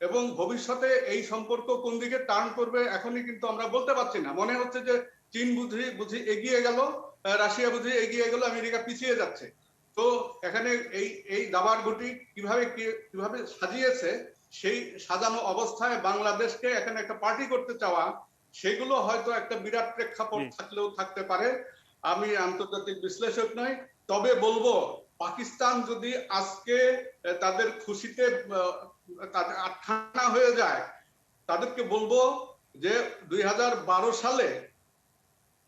এবং ভবিষ্যতে এই সম্পর্ক কোন দিকে টার্ন করবে এখনই কিন্তু আমরা বলতে পারছি না। মনে হচ্ছে যে চীন বুঝি এগিয়ে গেল, রাশিয়া বুঝি এগিয়ে গেল, আমেরিকা পিছিয়ে যাচ্ছে। তো এখানে এই দাবার গুটি কিভাবে সাজিয়েছে, সেই সাজানো অবস্থায় বাংলাদেশকে এখানে একটা পার্টি করতে চাওয়া, সেগুলো হয়তো একটা বিরাট প্রেক্ষাপট থাকলেও থাকতে পারে। আমি আন্তর্জাতিক বিশ্লেষক নই, তবে বলবো পাকিস্তান যদি আজকে তাদের খুশিতে তাদের আটখানা হয়ে যায়, তাদেরকে বলবো যে 2012 সালে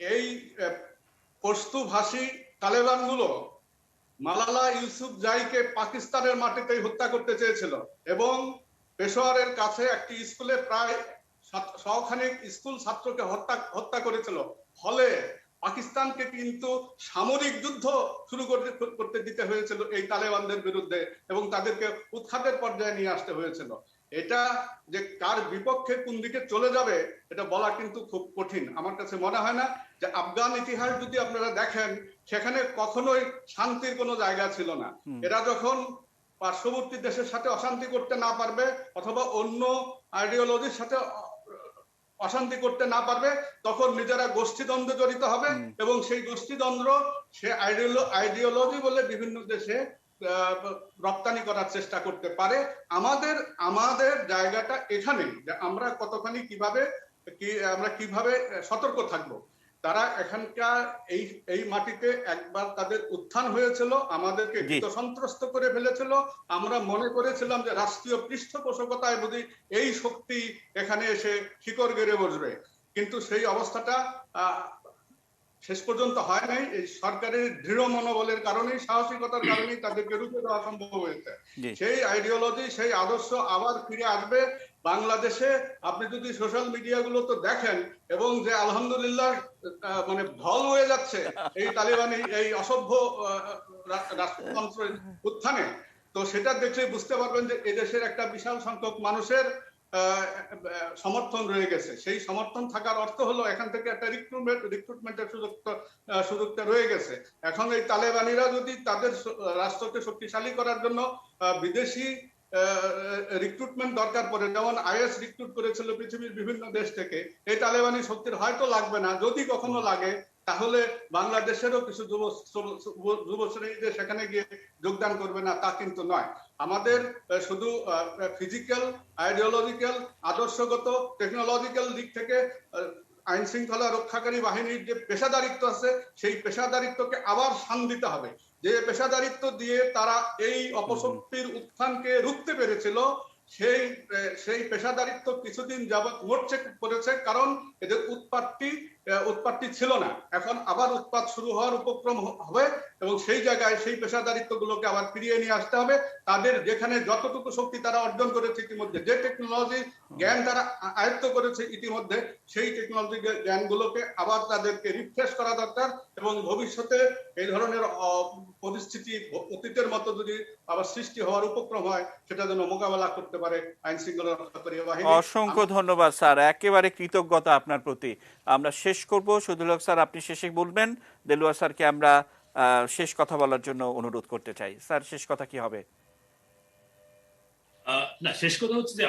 এই পশতুভাষী তালেবানগুলো মালালা ইউসুফজাইকে পাকিস্তানের মাটিতেই হত্যা করতে চেয়েছিল এবং পেশোয়ারের কাছে একটি স্কুলে প্রায় 100 স্কুল ছাত্রকে হত্যা করেছিল। ফলে পাকিস্তানকে কিন্তু সামরিক যুদ্ধ শুরু করতে দিতে হয়েছিল এই তালেবানদের বিরুদ্ধে এবং তাদেরকে উৎখাতের পর্যায়ে নিয়ে আসতে হয়েছিল। এটা যে কার বিপক্ষে কোন দিকে চলে যাবে এটা বলা কিন্তু খুব কঠিন। আমার কাছে মনে হয় না যে আফগান ইতিহাস যদি আপনারা দেখেন সেখানে কখনোই শান্তির কোনো জায়গা ছিল না। এরা যখন পার্শ্ববর্তী দেশের সাথে অশান্তি করতে না পারবে অথবা অন্য আইডিওলজির সাথে অশান্তি করতে না পারবে তখন নিজেরা গোষ্ঠীদ্বন্দ্বে জড়িত হবে এবং সেই গোষ্ঠীদ্বন্দ্ব সে আইডিওলজি বলে বিভিন্ন দেশে রপ্তানি করার চেষ্টা করতে পারে। আমাদের জায়গাটা এখানেই যে আমরা কতখানি কিভাবে সতর্ক থাকবো। তারা এখানকার এই মাটিতে একবার তাদের উত্থান হয়েছিল, আমাদেরকে ভীত সন্ত্রস্ত করে ফেলেছিল। আমরা মনে করেছিলাম যে রাষ্ট্রীয় পৃষ্ঠপোষকতায় বুঝি এই শক্তি এখানে এসে শিকড় গেড়ে বসবে, কিন্তু সেই অবস্থাটা শেষ পর্যন্ত হয় নাই। এই সরকারের দৃঢ় মনোবলের কারণেই, সাহসিকতার কারণেই তাদেরকে রুখে দেওয়া সম্ভব হয়েছে। সেই আইডিওলজি, সেই আদর্শ আবার ফিরে আসবে বাংলাদেশে। আপনি যদি সোশ্যাল মিডিয়াগুলো তো দেখেন, এবং যে আলহামদুলিল্লাহ মানে ঢল হয়ে যাচ্ছে এই তালিবানি এই অসভ্য রাষ্ট্রযন্ত্রের উত্থানে, তো সেটা দেখলে বুঝতে পারবেন যে এদেশের একটা বিশাল সংখ্যক মানুষের সমর্থন রয়ে গেছে। সেই সমর্থন থাকার অর্থ হলো এখান থেকে একটা রিক্রুটমেন্টের সুযোগটা রয়ে গেছে। এখন এই তালেবানিরা যদি তাদের রাষ্ট্রকে শক্তিশালী করার জন্য বিদেশি রিক্রুটমেন্ট দরকার পড়ে, যেমন আইএস রিক্রুট করেছিল পৃথিবীর বিভিন্ন দেশ থেকে, এই তালেবানি শক্তির হয়তো লাগবে না। যদি কখনো লাগে তাহলে বাংলাদেশেরও কিছু যুবশ্রী যে সেখানে গিয়ে যোগদান করবে না তা কিন্তু নয়। আমাদের শুধু ফিজিক্যাল, আইডিওলজিক্যাল, আদর্শগত, টেকনোলজিক্যাল দিক থেকে আইন শৃঙ্খলা রক্ষাকারী বাহিনীর যে পেশাদারিত্ব আছে, সেই পেশাদারিত্বকে আবার শান দিতে হবে। যে পেশাদারিত্ব দিয়ে তারা এই অপশক্তির উত্থানকে রুখতে পেরেছিল, সেই পেশাদারিত্ব কিছুদিন যাবৎ মোর্চে পড়েছে, কারণ এদের উৎপত্তি ছিল না। এখন আবার উৎপাত শুরু হওয়ার উপক্রম হবে, এবং সেই জায়গায় সেই পেশাদারিত্ব গুলোকে আবার ফিরিয়ে নিয়ে আসতে হবে। তাদের যেখানে যতটুকু শক্তি তারা অর্জন করেছে ইতিমধ্যে, যে টেকনোলজি জ্ঞান তারা আয়ত্ত করেছে ইতিমধ্যে, সেই টেকনোলজি জ্ঞানগুলোকে আবার তাদেরকে রিফ্রেশ করা দরকার। এবং ভবিষ্যতে এই ধরনের পরিস্থিতি অতীতের মতো যদি আবার সৃষ্টি হওয়ার উপক্রম হয়, সেটা যেন মোকাবেলা করতে পারে আইন শৃঙ্খলা রক্ষাকারী বাহিনী। অসংখ্য ধন্যবাদ স্যার, একেবারে কৃতজ্ঞতা আপনার প্রতি। আমরা শেষ করব, শহীদুল হক স্যার আপনি শেষে বলবেন, দেলোয়ার স্যারকে আমরা শেষ কথা বলার জন্য অনুরোধ করতে চাই। স্যার শেষ কথা কি হবে? না, শেষ কথা হচ্ছে যে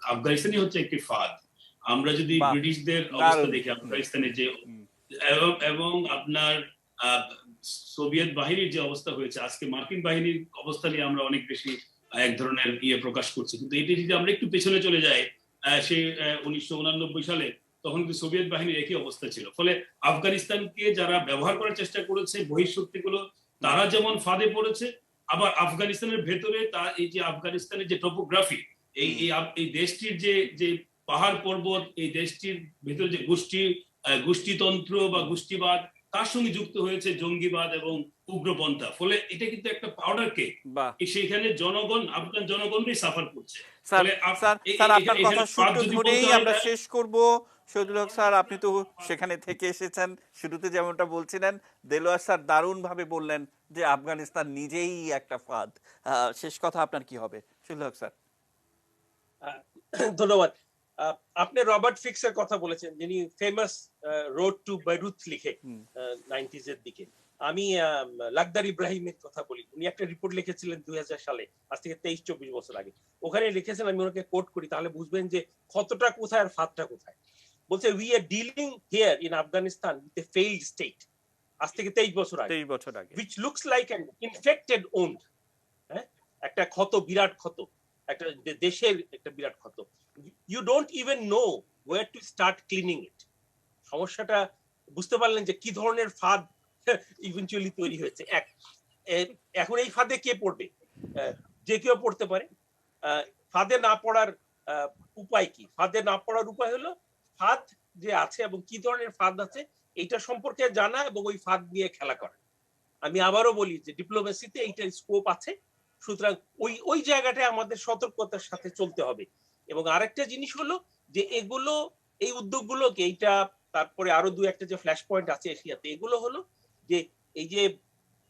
আফগানিস্তানই হচ্ছে একটি ফাঁদ। আমরা যদি ব্রিটিশদের অবস্থা দেখি আফগানিস্তানে, যে এবং আপনার সোভিয়েত বাহিনীর যে অবস্থা হয়েছে, আজকে মার্কিন বাহিনীর অবস্থা নিয়ে আমরা অনেক বেশি এক ধরনের প্রকাশ করছি, কিন্তু এটি যদি আমরা একটু পেছনে চলে যাই, সেই 1989 সালে, তখন কিন্তু সোভিয়েত বাহিনীর একই অবস্থা ছিল। ফলে আফগানিস্তানকে যারা ব্যবহার করার চেষ্টা করেছে, বহিঃশক্তিগুলো, তারা যেমন ফাঁদে পড়েছে, আবার আফগানিস্তানের ভেতরে এই যে আফগানিস্তানের যে টোপোগ্রাফি, এই দেশটির যে পাহাড় পর্বত, এই দেশটির ভেতরে যে গোষ্ঠীতন্ত্র বা গোষ্ঠীবাদ, তার সঙ্গে যুক্ত হয়েছে জঙ্গিবাদ এবং উগ্রপন্থা। ফলে এটা কিন্তু একটা পাউডার কেক, সেখানে আফগান জনগণই সাফার করছে। আপনার কথা সূত্র ধরেই আমরা শেষ করব। শহীদুল হক স্যার, আপনি তো সেখানে থেকে এসেছেন, শুরুতে যেমনটা বলছিলেন, দেলোয়ার স্যার দারুণ ভাবে বললেন যে আফগানিস্তান নিজেই একটা ফাঁদ। শেষ কথা আপনার কি হবে শহীদুল হক স্যার? ধন্যবাদ। আপনি রবার্ট ফিক্সের কথা বলেছেন, যিনি ফেমাস রোড টু বৈরুত লিখে 90s এর দিকে। আমি লাকদার ইব্রাহিমের কথা বলি। উনি একটা রিপোর্ট লিখেছিলেন 2000 সালে, আজ থেকে 23-24 বছর আগে। ওখানে লিখেছেন, আমি ওনাকে কোট করি, তাহলে বুঝবেন যে ক্ষতটা কোথায় আর ফাঁদটা কোথায়। বলছে, we are dealing here in Afghanistan with a failed state. আজ থেকে 23 বছর আগে, which looks like an infected wound। হ্যাঁ, একটা ক্ষত, বিরাট ক্ষত, একটা দেশের একটা বিরাট ক্ষত। You don't even know where to start cleaning it। সমস্যাটা বুঝতে পারলেন যে কি ধরনের ফাঁদ ইভেন্চুয়ালি তৈরি হয়েছে। এখন এই ফাঁদে কে পড়বে? যে কেউ পড়তে পারে। ফাঁদে না পড়ার উপায় কি? ফাঁদে না পড়ার উপায় হলো ফাঁদ যে আছে এবং কি ধরনের ফাঁদ আছে এইটা সম্পর্কে জানা এবং ওই ফাঁদ নিয়ে খেলা করা। আমি আবারও বলি যে ডিপ্লোমেসিতে এইটার স্কোপ আছে, সুতরাং ওই জায়গাটায় আমাদের সতর্কতার সাথে চলতে হবে। এবং আরেকটা জিনিস হলো যে এই উদ্যোগগুলোকে, এইটা তারপরে আরো দু একটা যে ফ্ল্যাশ পয়েন্ট আছে এশিয়াতে, এগুলো হলো যে এই যে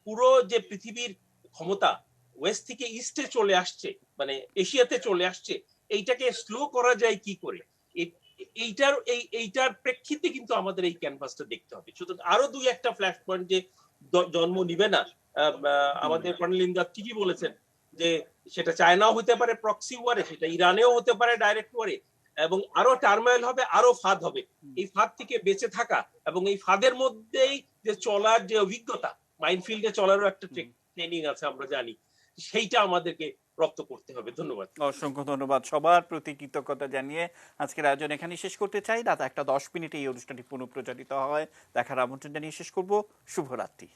পুরো যে পৃথিবীর ক্ষমতা ওয়েস্ট থেকে ইস্টে চলে আসছে, মানে এশিয়াতে চলে আসছে, এইটাকে স্লো করা যায় কি করে, এইটার প্রেক্ষিতে কিন্তু আমাদের এই ক্যানভাসটা দেখতে হবে। সুতরাং আরো দুই একটা ফ্ল্যাশ পয়েন্ট যে জন্ম নিবে না, আমাদের কর্নেল ইমদাদ ঠিকই বলেছেন যে সেটা চায়নাও হতে পারে প্রক্সি ওয়ারে, সেটা ইরানেও হতে পারে ডাইরেক্ট ওয়ারে, এবং আরো টার্মাইল হবে, আরো ফাঁদ হবে। এই ফাঁদ থেকে বেঁচে থাকা এবং এই ফাঁদের মধ্যেই যে চলার যে অভিজ্ঞতা, মাইনফিল্ডে চলারও একটা ট্রেনিং আছে আমরা জানি, সেইটা আমাদেরকে রপ্ত করতে হবে। ধন্যবাদ। অসংখ্য ধন্যবাদ সবার প্রতি কৃতজ্ঞতা জানিয়ে আজকের আয়োজন এখানে শেষ করতে চাই। রাত 1:10 এই অনুষ্ঠানটি পুনঃপ্রচারিত হয়। দেখার আমন্ত্রণ জানিয়ে শেষ করব। শুভরাত্রি।